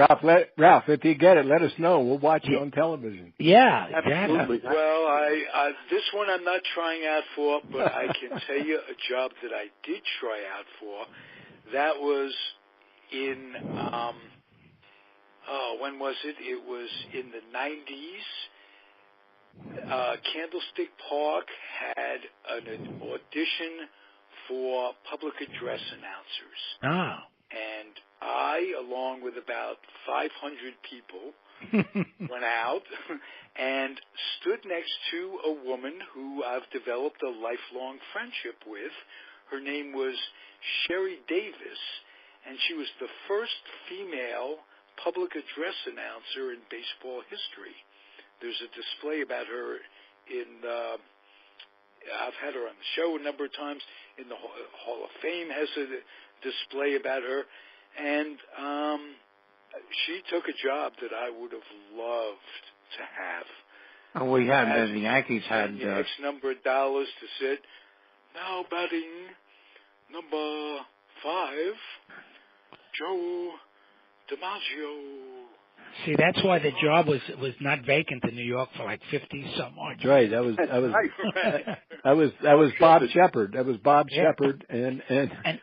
[SPEAKER 6] Ralph, if you get it, let us know. We'll watch you on television.
[SPEAKER 5] Yeah,
[SPEAKER 3] absolutely.
[SPEAKER 5] Exactly.
[SPEAKER 2] Well, I this one I'm not trying out for, but I can tell you a job that I did try out for. That was in, when was it? It was in the 90s. Candlestick Park had an audition for public address announcers.
[SPEAKER 5] Oh.
[SPEAKER 2] And I, along with about 500 people, went out and stood next to a woman who I've developed a lifelong friendship with. Her name was Sherry Davis, and she was the first female public address announcer in baseball history. There's a display about her I've had her on the show a number of times. In the Hall of Fame has a display about her. And she took a job that I would have loved to have.
[SPEAKER 4] Oh, we had, the Yankees had...
[SPEAKER 2] X number of dollars to sit. Now batting number 5, Joe DiMaggio.
[SPEAKER 5] See, that's why the job was not vacant in New York for like 50-some odd years.
[SPEAKER 6] Right. That was Bob Shepard. That was Bob Shepard, and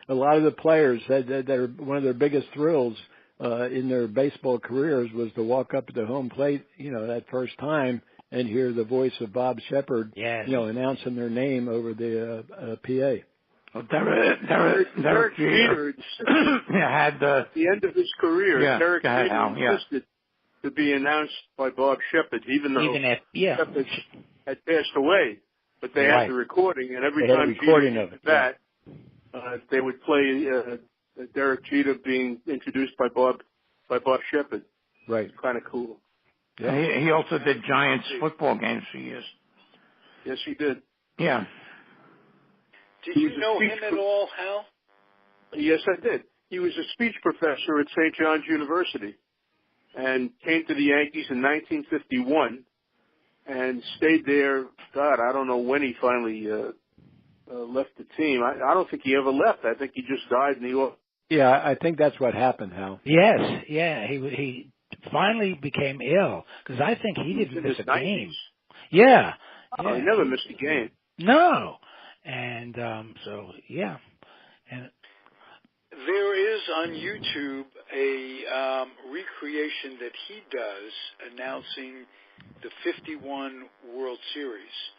[SPEAKER 6] a lot of the players said that one of their biggest thrills in their baseball careers was to walk up to the home plate, that first time and hear the voice of Bob Shepard, announcing their name over the PA.
[SPEAKER 3] Well, Derek Jeter
[SPEAKER 4] had
[SPEAKER 3] the end of his career.
[SPEAKER 4] Yeah,
[SPEAKER 3] Derek Jeter insisted to be announced by Bob Shepard, even though Shepard had passed away. But they had the recording, and every time Jeter did that, they would play Derek Jeter being introduced by Bob Shepard.
[SPEAKER 6] Right,
[SPEAKER 3] kind of cool.
[SPEAKER 4] Yeah. He also did Giants football games for years.
[SPEAKER 3] Yes, he did.
[SPEAKER 4] Yeah.
[SPEAKER 2] Did you know him at all, Hal?
[SPEAKER 3] Yes, I did. He was a speech professor at St. John's University and came to the Yankees in 1951 and stayed there. God, I don't know when he finally left the team. I don't think he ever left. I think he just died in New York.
[SPEAKER 6] Yeah, I think that's what happened, Hal.
[SPEAKER 5] Yes, yeah. He finally became ill because I think he didn't miss a game. Yeah.
[SPEAKER 3] He never missed a game.
[SPEAKER 5] No. And and
[SPEAKER 2] there is on YouTube a recreation that he does announcing the 51 World Series,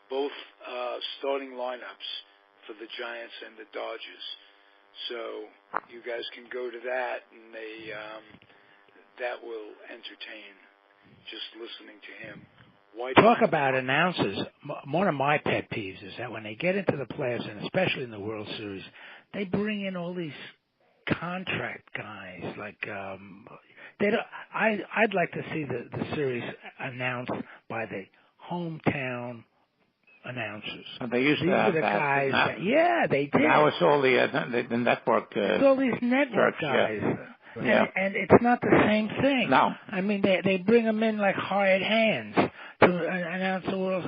[SPEAKER 2] both starting lineups for the Giants and the Dodgers. So you guys can go to that, and that will entertain just listening to him.
[SPEAKER 5] Talk about announcers. One of my pet peeves is that when they get into the playoffs, and especially in the World Series, they bring in all these contract guys. Like they don't. I'd like to see the series announced by the hometown announcers.
[SPEAKER 4] And they used to have
[SPEAKER 5] the guys. They did.
[SPEAKER 4] Now it's all the network.
[SPEAKER 5] It's all these network guys.
[SPEAKER 4] Yeah.
[SPEAKER 5] And it's not the same thing.
[SPEAKER 4] No.
[SPEAKER 5] I mean, they bring them in like hired hands to announce the World,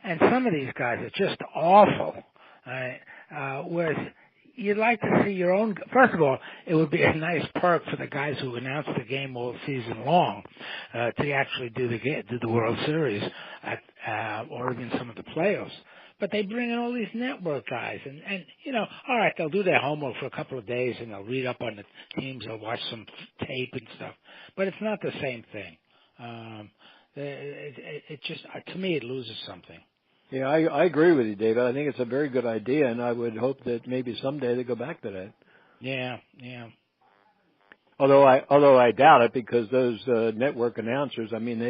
[SPEAKER 5] and some of these guys are just awful. Whereas you'd like to see your own. First of all, it would be a nice perk for the guys who announce the game all season long to actually do the World Series or even some of the playoffs. But they bring in all these network guys, and all right, they'll do their homework for a couple of days, and they'll read up on the teams, they'll watch some tape and stuff. But it's not the same thing. It just, to me, it loses something.
[SPEAKER 6] Yeah, I agree with you, David. I think it's a very good idea, and I would hope that maybe someday they go back to that.
[SPEAKER 5] Yeah.
[SPEAKER 6] Although I doubt it, because those network announcers, I mean,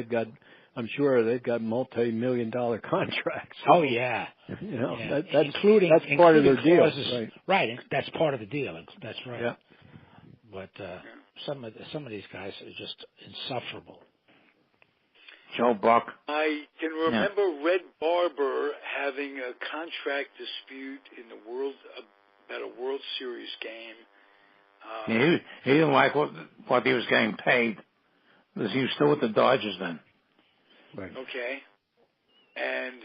[SPEAKER 6] I'm sure they've got multi-million-dollar contracts.
[SPEAKER 5] Oh yeah,
[SPEAKER 6] that's part of their deal,
[SPEAKER 5] right? That's part of the deal. That's right.
[SPEAKER 6] Yeah.
[SPEAKER 5] But some of these guys are just insufferable.
[SPEAKER 4] Joe Bock.
[SPEAKER 2] I can remember Red Barber a contract dispute in the about a World Series game.
[SPEAKER 4] He didn't like what he was getting paid. Because he was still with the Dodgers then.
[SPEAKER 6] Right.
[SPEAKER 2] Okay. And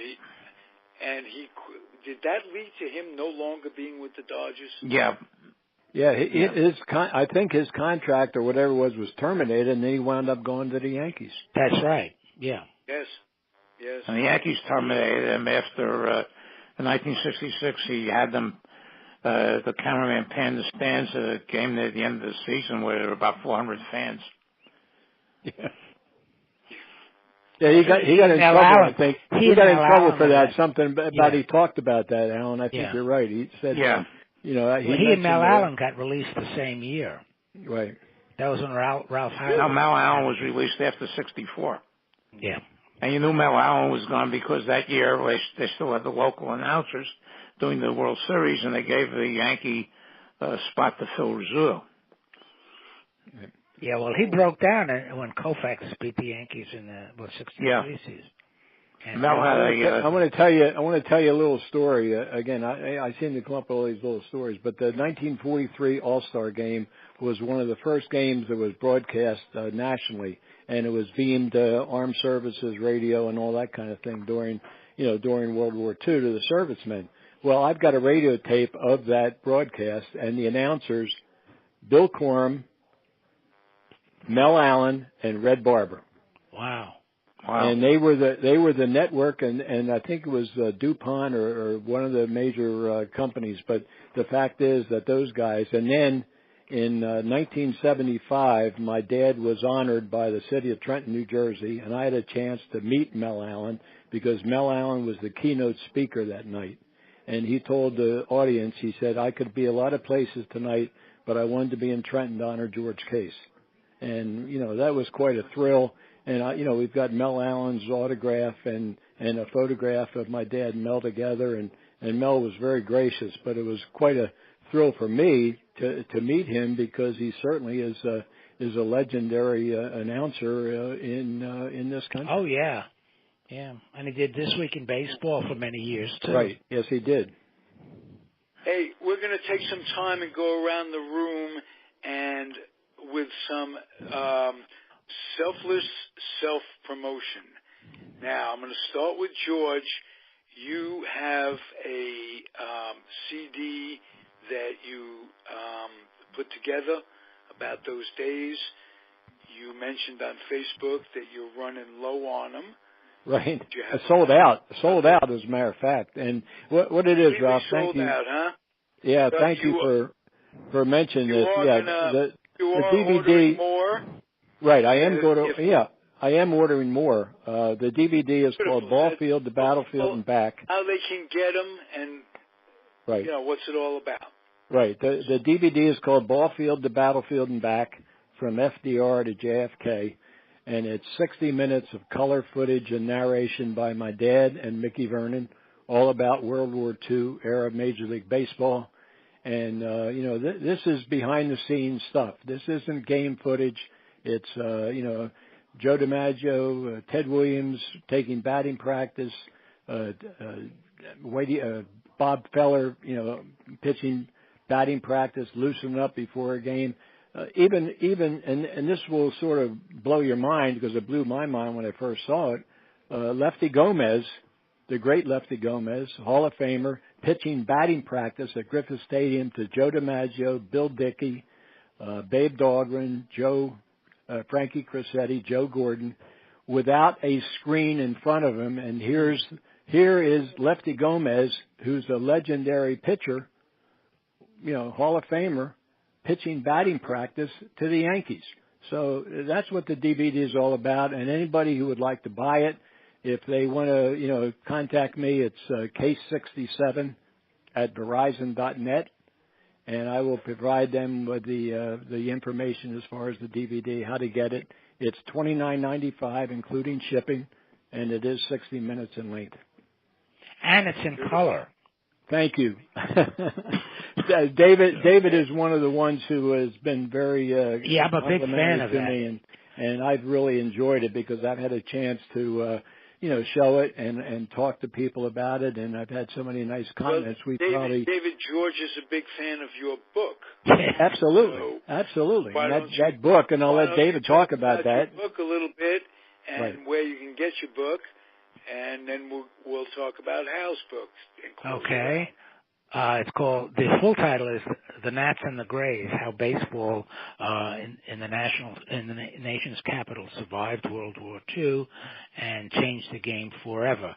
[SPEAKER 2] he did that lead to him no longer being with the Dodgers?
[SPEAKER 4] Yeah.
[SPEAKER 6] Yeah, I think his contract or whatever was terminated, and then he wound up going to the Yankees.
[SPEAKER 5] That's right. Yeah.
[SPEAKER 2] Yes.
[SPEAKER 4] And the Yankees terminated him after in 1966. He had them. The cameraman panned the stands at a game at the end of the season where there were about 400 fans.
[SPEAKER 6] Yeah. Yeah, he got in trouble. I think he got in trouble for that. Something about he talked about that, Alan. I think you're right. He said, he
[SPEAKER 5] and Mel Allen got released the same year.
[SPEAKER 6] Right.
[SPEAKER 5] That was when Ralph Howard.
[SPEAKER 4] No, Mel Allen was released after '64.
[SPEAKER 5] Yeah.
[SPEAKER 4] And you knew Mel Allen was gone because that year they still had the local announcers doing the World Series, and they gave the Yankee spot to Phil Rizzuto.
[SPEAKER 5] Yeah, well, he broke down when Koufax beat the Yankees in the 63 season. And
[SPEAKER 6] Mel I want to tell you a little story. Again, I seem to come up with all these little stories, but the 1943 All-Star Game was one of the first games that was broadcast nationally, and it was beamed armed services radio and all that kind of thing during World War II to the servicemen. Well, I've got a radio tape of that broadcast, and the announcers, Bill Corum, Mel Allen, and Red Barber.
[SPEAKER 5] Wow.
[SPEAKER 6] And they were the network, and I think it was DuPont or one of the major companies. But the fact is that those guys, and then in 1975, my dad was honored by the city of Trenton, New Jersey, and I had a chance to meet Mel Allen because Mel Allen was the keynote speaker that night. And he told the audience, he said, I could be a lot of places tonight, but I wanted to be in Trenton to honor George Case. And, that was quite a thrill. And, we've got Mel Allen's autograph and a photograph of my dad and Mel together. And Mel was very gracious, but it was quite a thrill for me to meet him because he certainly is a legendary announcer in this country.
[SPEAKER 5] Oh, yeah. Yeah, and he did This Week in Baseball for many years, too.
[SPEAKER 6] Right, yes, he did.
[SPEAKER 2] Hey, we're going to take some time and go around the room and with some selfless self-promotion. Now, I'm going to start with George. You have a CD that you put together about those days. You mentioned on Facebook that you're running low on them.
[SPEAKER 6] Right. It sold out. Sold out, as a matter of fact. And what it is, Ralph, thank you.
[SPEAKER 2] Sold out, huh?
[SPEAKER 6] Yeah, thank you for mentioning this. Yeah, the DVD.
[SPEAKER 2] Ordering more?
[SPEAKER 6] Right, I am ordering more. The DVD is called Ball Field to Battlefield and Back.
[SPEAKER 2] How they can get them and,
[SPEAKER 6] right.
[SPEAKER 2] What's it all about?
[SPEAKER 6] Right. The DVD is called Ball Field to Battlefield and Back, from FDR to JFK. And it's 60 minutes of color footage and narration by my dad and Mickey Vernon, all about World War II era Major League Baseball. And, this is behind-the-scenes stuff. This isn't game footage. It's, Joe DiMaggio, Ted Williams taking batting practice, Bob Feller, pitching batting practice, loosening up before a game. Even, and this will sort of blow your mind because it blew my mind when I first saw it. Lefty Gomez, the great Lefty Gomez, Hall of Famer, pitching batting practice at Griffith Stadium to Joe DiMaggio, Bill Dickey, Babe Dahlgren, Frankie Crissetti, Joe Gordon, without a screen in front of him. And here is Lefty Gomez, who's a legendary pitcher, Hall of Famer, pitching batting practice to the Yankees. So that's what the DVD is all about. And anybody who would like to buy it, if they want to, contact me, it's case67 at verizon.net, and I will provide them with the information as far as the DVD, how to get it. It's $29.95, including shipping, and it is 60 minutes in length.
[SPEAKER 5] And it's in color.
[SPEAKER 6] Thank you. David is one of the ones who has been very
[SPEAKER 5] I'm a big fan of that.
[SPEAKER 6] Me, and I've really enjoyed it because I've had a chance to show it and talk to people about it. And I've had so many nice comments.
[SPEAKER 2] David George is a big fan of your book.
[SPEAKER 6] Absolutely. And that book, and I'll let David talk about that.
[SPEAKER 2] Your book a little bit, and
[SPEAKER 6] right.
[SPEAKER 2] where you can get your book, and then we'll talk about Hal's books.
[SPEAKER 5] Okay. It's called, the full title is The Nats and the Grays, How Baseball in the Nation's Capital Survived World War II and Changed the Game Forever.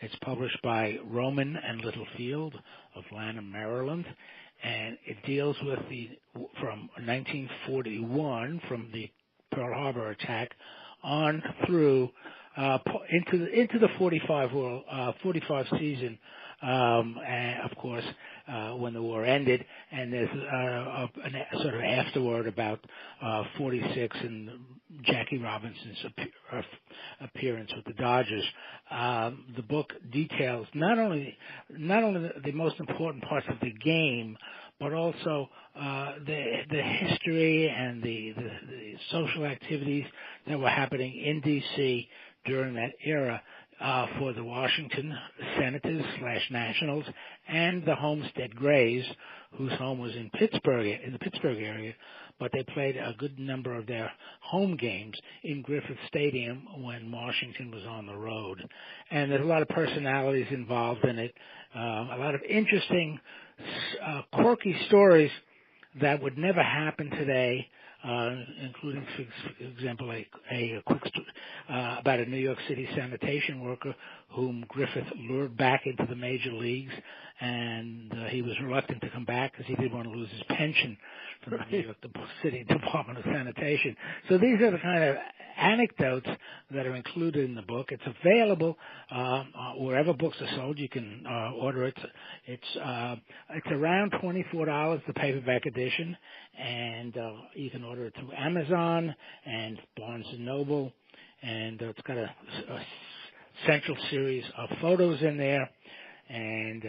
[SPEAKER 5] It's published by Roman and Littlefield of Lanham, Maryland, and it deals with from 1941, from the Pearl Harbor attack on through into the 45 season. And of course, when the war ended, and there's a sort of afterword about 46 and Jackie Robinson's appearance with the Dodgers. The book details not only the most important parts of the game, but also the history and the social activities that were happening in D.C. during that era. For the Washington Senators / Nationals and the Homestead Grays, whose home was in the Pittsburgh area, but they played a good number of their home games in Griffith Stadium when Washington was on the road. And there's a lot of personalities involved in it, a lot of interesting, quirky stories that would never happen today. Including, for example, a quick story about a New York City sanitation worker whom Griffith lured back into the major leagues, and he was reluctant to come back because he didn't want to lose his pension from the New York City Department of Sanitation. So these are the kind of anecdotes that are included in the book. It's available wherever books are sold. You can order it. It's around $24, the paperback edition, and you can order it through Amazon and Barnes & Noble, and it's got a central series of photos in there. And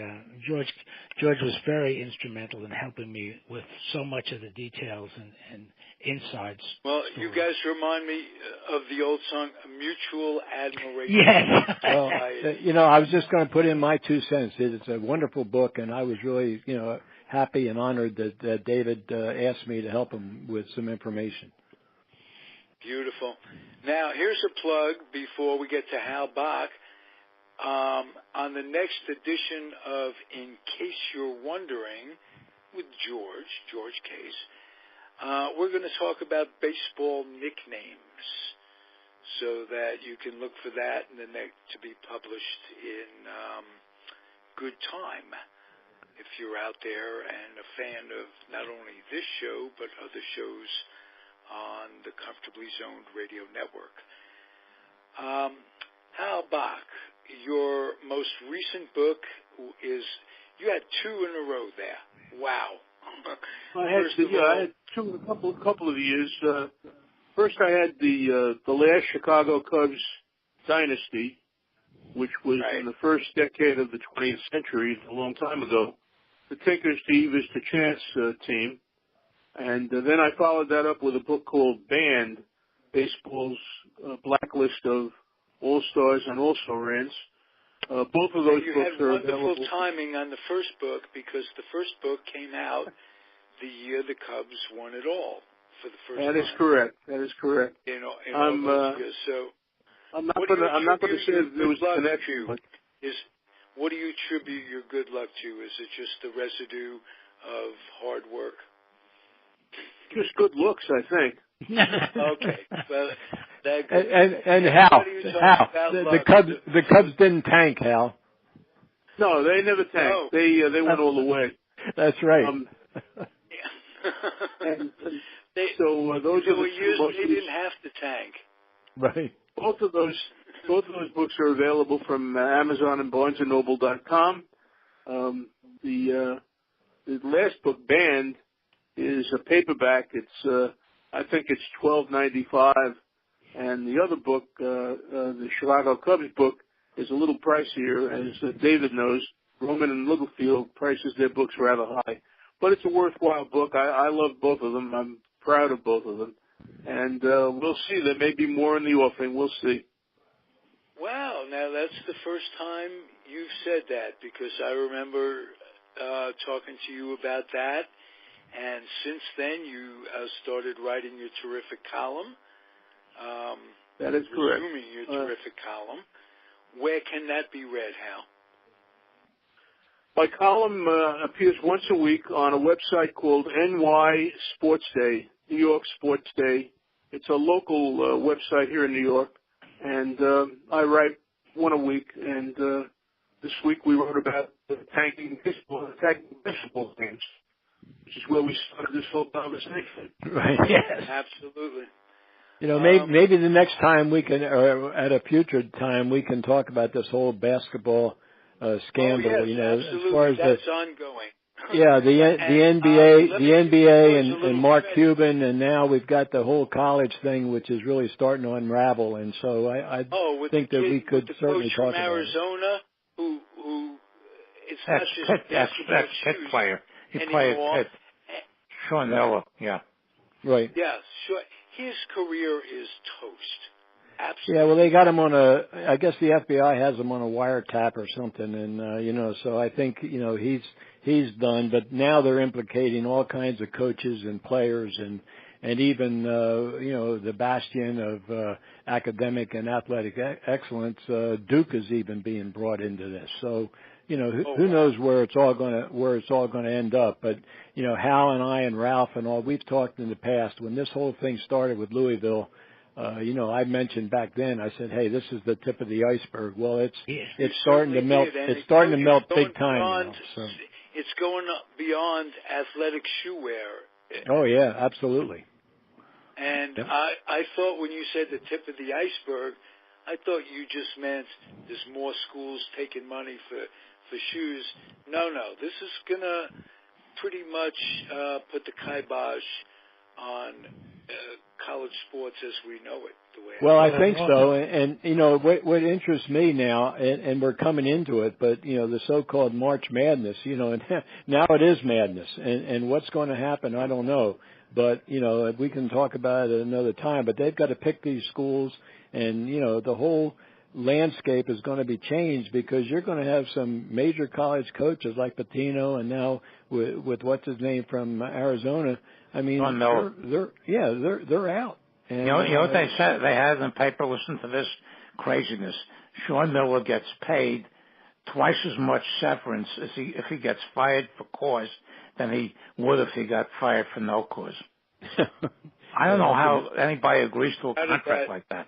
[SPEAKER 5] George was very instrumental in helping me with so much of the details and insights.
[SPEAKER 2] Well, you guys remind me of the old song, Mutual Admiration.
[SPEAKER 5] Yes.
[SPEAKER 6] Well, I was just going to put in my 2 cents. It's a wonderful book, and I was really, happy and honored that David asked me to help him with some information.
[SPEAKER 2] Beautiful. Now, here's a plug before we get to Hal Bock. On the next edition of In Case You're Wondering with George Case, we're going to talk about baseball nicknames so that you can look for that in the next to be published in good time if you're out there and a fan of not only this show but other shows on the Comfortably Zoned Radio Network. Hal Bock, your most recent book is, you had 2 in a row there. Wow.
[SPEAKER 3] I had 2 in a couple of years. First I had the last Chicago Cubs dynasty, which was in the first decade of the 20th century, a long time ago. The Tinker Steve is the Chance team. And then I followed that up with a book called Banned, Baseball's Blacklist of All-Stars and Also-Rans. Both of those books are available.
[SPEAKER 2] You had wonderful timing on the first book because the first book came out the year the Cubs won it all for the first time.
[SPEAKER 3] That is correct.
[SPEAKER 2] In all those years. So
[SPEAKER 3] I'm not going to say that there was a connection.
[SPEAKER 2] What do you attribute your good luck to? Is it just the residue of hard work?
[SPEAKER 3] Just good looks, I think.
[SPEAKER 2] Okay. Well,
[SPEAKER 6] and Hal, the Cubs didn't tank, Hal.
[SPEAKER 3] No, they never tanked. No. They went all the way.
[SPEAKER 6] That's right.
[SPEAKER 3] So those are the
[SPEAKER 2] years they didn't have to tank.
[SPEAKER 6] Right.
[SPEAKER 3] Both of those books are available from Amazon and BarnesandNoble.com. The last book, Banned, is a paperback. It's I think it's $12.95, and the other book, the Chicago Cubs book, is a little pricier. As David knows, Roman and Littlefield prices their books rather high, but it's a worthwhile book. I love both of them. I'm proud of both of them, and we'll see. There may be more in the offing. We'll see.
[SPEAKER 2] Wow, now that's the first time you've said that, because I remember talking to you about that, and since then you started writing your terrific column.
[SPEAKER 3] That is correct.
[SPEAKER 2] Resuming your terrific column. Where can that be read, Hal?
[SPEAKER 3] My column appears once a week on a website called NY Sports Day, New York Sports Day. It's a local website here in New York, and I write one a week. And this week we wrote about tanking baseball games, which is where we started this whole conversation.
[SPEAKER 6] Right. Yes.
[SPEAKER 2] Absolutely.
[SPEAKER 6] You know, maybe the next time we can, or at a future time, we can talk about this whole basketball scandal.
[SPEAKER 2] Oh, yes,
[SPEAKER 6] you know,
[SPEAKER 2] absolutely.
[SPEAKER 6] as far as
[SPEAKER 2] that's ongoing.
[SPEAKER 6] Yeah, the NBA and Mark Cuban, and now we've got the whole college thing, which is really starting to unravel. And so I think that we could certainly talk about it.
[SPEAKER 2] Arizona, who it's not just
[SPEAKER 4] that's Pitt player. He played at Pitt. Sean Miller, yeah.
[SPEAKER 6] Right.
[SPEAKER 2] Yeah, sure. His career is toast. Absolutely.
[SPEAKER 6] Yeah, well, they got him on I guess the FBI has him on a wiretap or something, and you know, so I think he's done. But now they're implicating all kinds of coaches and players, and even the bastion of academic and athletic excellence. Duke is even being brought into this. So who knows where it's all going to end up. But Hal and I and Ralph and all, we've talked in the past when this whole thing started with Louisville. I mentioned back then, I said, hey, this is the tip of the iceberg. Well, it's starting to melt. It's starting to melt big time. So.
[SPEAKER 2] It's going beyond athletic shoe wear.
[SPEAKER 6] Oh, yeah, absolutely.
[SPEAKER 2] And
[SPEAKER 6] yep.
[SPEAKER 2] I thought when you said the tip of the iceberg, I thought you just meant there's more schools taking money for shoes. No, this is going to pretty much put the kibosh on college sports as we know it.
[SPEAKER 6] Well, I think so, and what interests me now, and we're coming into it, but the so-called March Madness, and now it is madness, and what's going to happen, I don't know, but we can talk about it another time. But they've got to pick these schools, and the whole landscape is going to be changed because you're going to have some major college coaches like Pitino, and now with what's his name from Arizona. I mean, they're out. And,
[SPEAKER 4] you know what they said? They had in the paper. Listen to this craziness. Sean Miller gets paid twice as much severance if he gets fired for cause than he would if he got fired for no cause. I don't know how anybody agrees to a contract like that.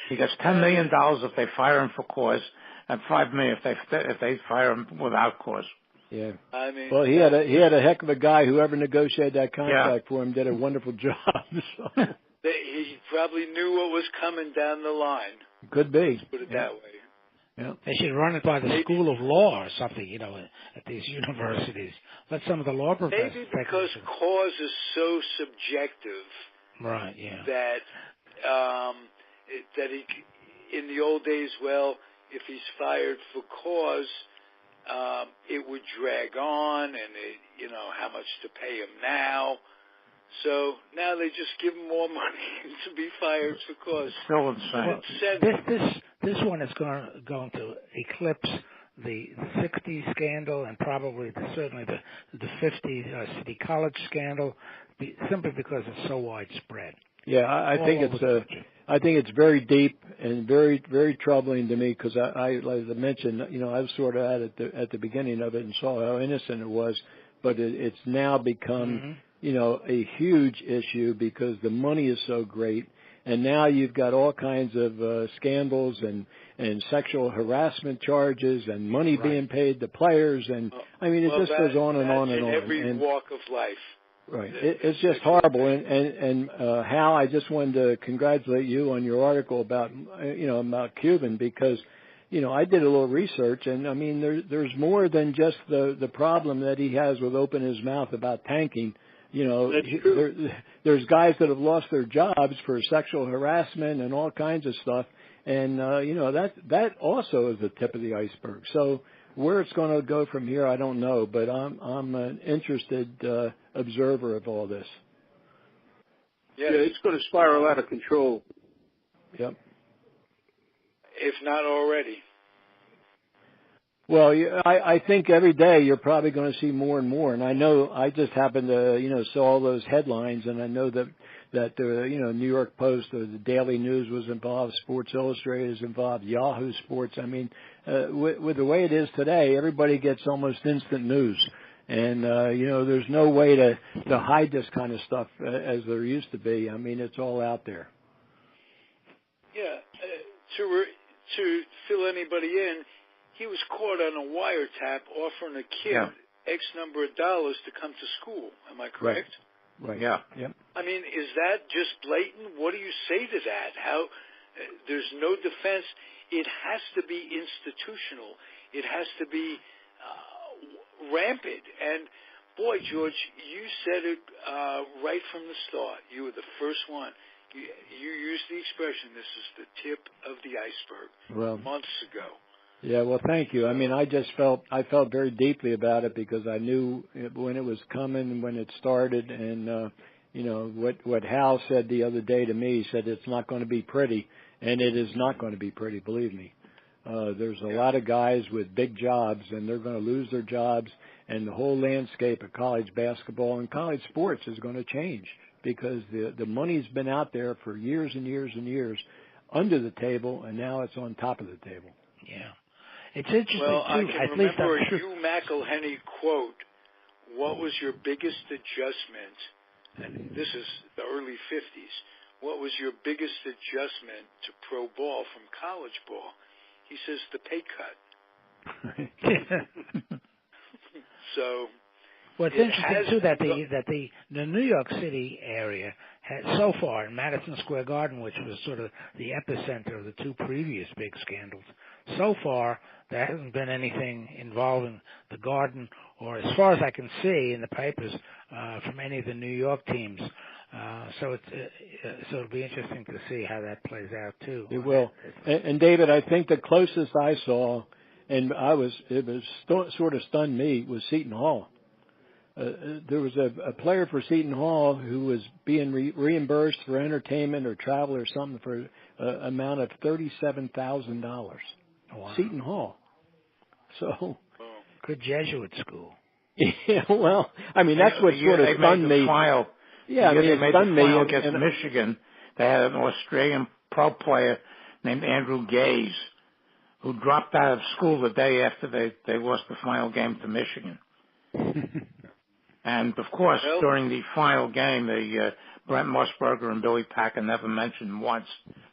[SPEAKER 4] He gets $10 million if they fire him for cause, and $5 million if they fire him without cause.
[SPEAKER 6] Yeah.
[SPEAKER 2] I mean,
[SPEAKER 6] well, he had a heck of a guy. Whoever negotiated that contract for him did a wonderful job. So.
[SPEAKER 2] He probably knew what was coming down the line.
[SPEAKER 6] Could be.
[SPEAKER 2] Let's put it that way.
[SPEAKER 6] Yeah.
[SPEAKER 5] They should run it by the School of Law or something, at these universities. Let some of the law professors.
[SPEAKER 2] Maybe because cause is so subjective.
[SPEAKER 5] Right. Yeah.
[SPEAKER 2] That he, in the old days, well, if he's fired for cause, it would drag on, and how much to pay him now. So now they just give him more money to be fired for cause.
[SPEAKER 4] Still insane.
[SPEAKER 5] This one is going to eclipse the 60s scandal and probably certainly the 50s City College scandal, simply because it's so widespread.
[SPEAKER 6] Yeah, I think it's very deep and very, very troubling to me because as I mentioned, I was sort of at the beginning of it and saw how innocent it was, but it's now become, a huge issue because the money is so great, and now you've got all kinds of scandals and sexual harassment charges and money being paid to players, and I mean it just goes on and on and on.
[SPEAKER 2] In every walk of life.
[SPEAKER 6] Right. It's just horrible. And Hal, I just wanted to congratulate you on your article about Cuban because, I did a little research and I mean, there's more than just the problem that he has with opening his mouth about tanking. There's guys that have lost their jobs for sexual harassment and all kinds of stuff. And, that also is the tip of the iceberg. So, where it's going to go from here, I don't know, but I'm an interested observer of all this.
[SPEAKER 3] Yeah, it's going to spiral out of control.
[SPEAKER 6] Yep.
[SPEAKER 2] if not already.
[SPEAKER 6] Well, I think every day you're probably going to see more and more. And I know I just happened to, saw all those headlines, and I know that the, New York Post or the Daily News was involved, Sports Illustrated is involved, Yahoo Sports. I mean, with the way it is today, everybody gets almost instant news. And, there's no way to hide this kind of stuff as there used to be. I mean, it's all out there.
[SPEAKER 2] Yeah. To fill anybody in, he was caught on a wiretap offering a kid X number of dollars to come to school. Am I correct?
[SPEAKER 6] Right. Yeah. Yep.
[SPEAKER 2] I mean, is that just blatant? What do you say to that? How there's no defense. It has to be institutional. It has to be rampant. And boy, George, you said it right from the start. You were the first one. You used the expression, this is the tip of the iceberg, months ago.
[SPEAKER 6] Yeah, well, thank you. I mean, I felt very deeply about it because I knew when it was coming, when it started, and what Hal said the other day to me, he said it's not going to be pretty, and it is not going to be pretty, believe me. There's a lot of guys with big jobs, and they're going to lose their jobs, and the whole landscape of college basketball and college sports is going to change because the money's been out there for years and years and years under the table, and now it's on top of the table.
[SPEAKER 5] Yeah. It's interesting,
[SPEAKER 2] well,
[SPEAKER 5] too.
[SPEAKER 2] I can remember a Hugh McElhenney quote, what was your biggest adjustment, and this is the early 50s, what was your biggest adjustment to pro ball from college ball? He says the pay cut. So...
[SPEAKER 5] Well, it's interesting, too, that the New York City area has, so far, in Madison Square Garden, which was sort of the epicenter of the two previous big scandals, so far there hasn't been anything involving the Garden, or as far as I can see in the papers, from any of the New York teams. So it'll be interesting to see how that plays out, too.
[SPEAKER 6] It will. And David, I think the closest I saw, and sort of stunned me, was Seton Hall. There was a player for Seton Hall who was being reimbursed for entertainment or travel or something for an amount of $37,000. Wow. Seton Hall. So,
[SPEAKER 5] good Jesuit school.
[SPEAKER 6] Yeah, well, I mean that's what sort of stunned me. Yeah, I mean it stunned me.
[SPEAKER 4] Against Michigan, they had an Australian pro player named Andrew Gaze who dropped out of school the day after they lost the final game to Michigan. And, of course, during the final game, Brent Musburger and Billy Packer never mentioned once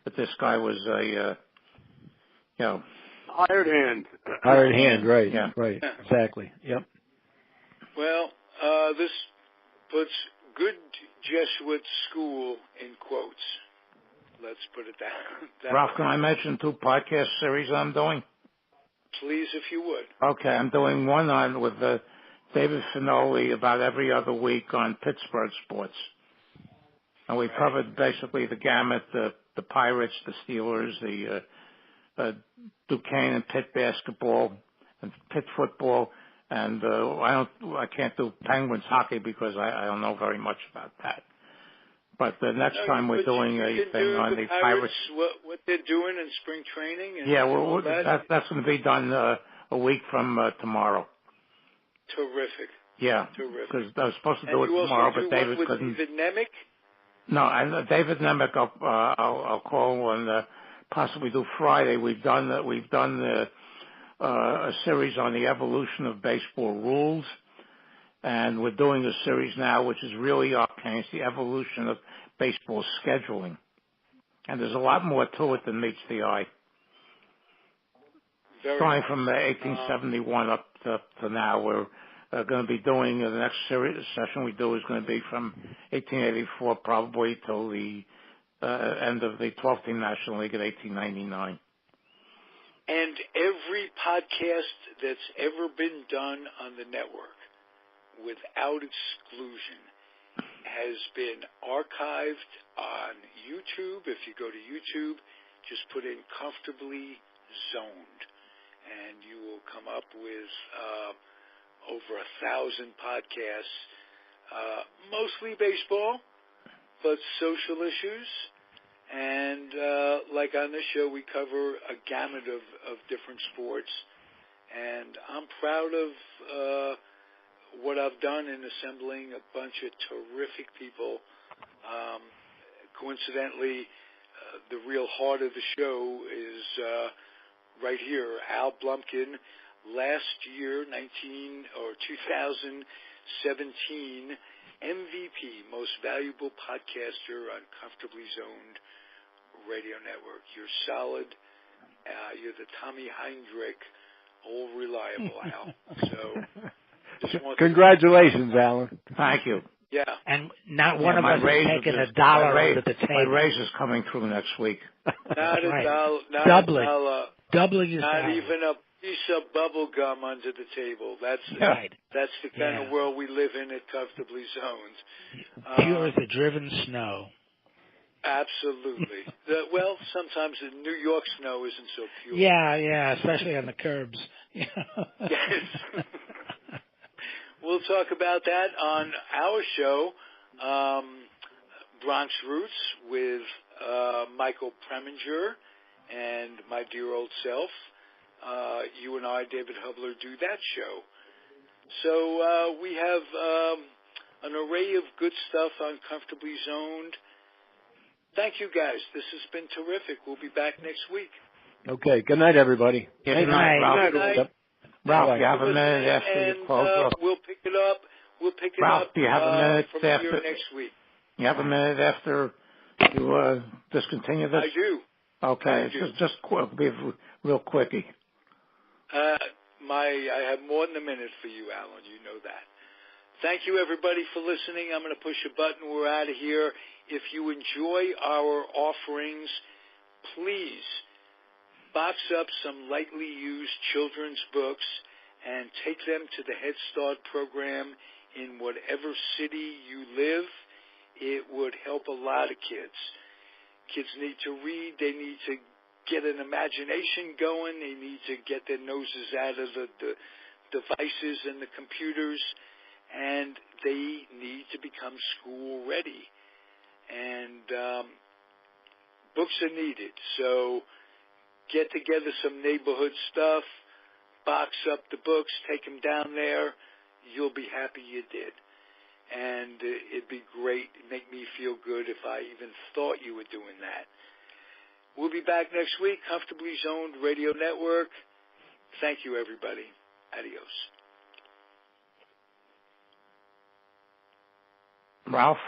[SPEAKER 4] that this guy was a,
[SPEAKER 3] hired hand.
[SPEAKER 6] Hired hand, right. Yeah. Right, exactly. Yep.
[SPEAKER 2] Well, this puts good Jesuit school in quotes. Let's put it that
[SPEAKER 4] Ralph,
[SPEAKER 2] way.
[SPEAKER 4] can I mention 2 podcast series I'm doing?
[SPEAKER 2] Please, if you would.
[SPEAKER 4] Okay, I'm doing one with David Finoli about every other week on Pittsburgh sports. And we covered basically the gamut, the Pirates, the Steelers, the Duquesne and Pitt basketball and Pitt football. And I can't do Penguins hockey because I don't know very much about that. But the next time we're doing a thing on the Pirates.
[SPEAKER 2] What they're doing in spring training? And
[SPEAKER 4] well, that's going to be done a week from tomorrow.
[SPEAKER 2] Terrific.
[SPEAKER 4] Yeah.
[SPEAKER 2] Terrific.
[SPEAKER 4] Because I was supposed to do it tomorrow, but David couldn't.
[SPEAKER 2] David Nedick?
[SPEAKER 4] No, and David Nedick, I'll call and possibly do Friday. We've done a series on the evolution of baseball rules, and we're doing a series now which is really arcane. It's the evolution of baseball scheduling, and there's a lot more to it than meets the eye. Starting from 1871 up to now, we're going to be doing the next session we do is going to be from 1884 probably till the end of the 12th Team National League in 1899.
[SPEAKER 2] And every podcast that's ever been done on the network, without exclusion, has been archived on YouTube. If you go to YouTube, just put in Comfortably Zoned, and you will come up with over 1,000 podcasts, mostly baseball, but social issues, And like on this show, we cover a gamut of different sports. And I'm proud of what I've done in assembling a bunch of terrific people. Coincidentally, the real heart of the show is right here. Al Blumpkin, last year, 2017 MVP, Most Valuable Podcaster on Comfortably Zoned Radio Network. You're solid. You're the Tommy Heinrich, all reliable, Al. So, just want
[SPEAKER 6] congratulations, Alan.
[SPEAKER 4] Thank you.
[SPEAKER 2] Yeah.
[SPEAKER 5] And not one of us is taking $1 under the table.
[SPEAKER 4] My raise is coming through next week.
[SPEAKER 2] Not a dollar. Not
[SPEAKER 5] Doubling.
[SPEAKER 2] a dollar.
[SPEAKER 5] Doubling your
[SPEAKER 2] Not
[SPEAKER 5] salary.
[SPEAKER 2] even a piece of bubble gum under the table. That's
[SPEAKER 5] right.
[SPEAKER 2] That's the kind of world we live in at Comfortably Zoned.
[SPEAKER 5] Pure as the driven snow.
[SPEAKER 2] Absolutely. Well, sometimes the New York snow isn't so pure.
[SPEAKER 5] Yeah, especially on the curbs.
[SPEAKER 2] Yes. We'll talk about that on our show, Bronx Roots, with Michael Preminger and my dear old self. You and I, David Hubler, do that show. So we have an array of good stuff on Comfortably Zoned. Thank you, guys. This has been terrific. We'll be back next week.
[SPEAKER 6] Okay. Good night, everybody.
[SPEAKER 4] Good night, Ralph.
[SPEAKER 2] Good night.
[SPEAKER 6] Yep.
[SPEAKER 4] Ralph, you have a minute after you close.
[SPEAKER 2] We'll pick it up.
[SPEAKER 4] Ralph, do you have a minute
[SPEAKER 2] from
[SPEAKER 4] after
[SPEAKER 2] here next week?
[SPEAKER 4] You have a minute after you discontinue this?
[SPEAKER 2] I do.
[SPEAKER 4] Okay, just be real quickie.
[SPEAKER 2] I have more than a minute for you, Alan. You know that. Thank you, everybody, for listening. I'm going to push a button. We're out of here. If you enjoy our offerings, please box up some lightly used children's books and take them to the Head Start program in whatever city you live. It would help a lot of kids. Kids need to read. They need to get an imagination going. They need to get their noses out of the devices and the computers. And they need to become school ready. And books are needed. So get together some neighborhood stuff, box up the books, take them down there. You'll be happy you did. And it'd be great, make me feel good if I even thought you were doing that. We'll be back next week, Comfortably Zoned Radio Network. Thank you, everybody. Adios.
[SPEAKER 4] Ralph?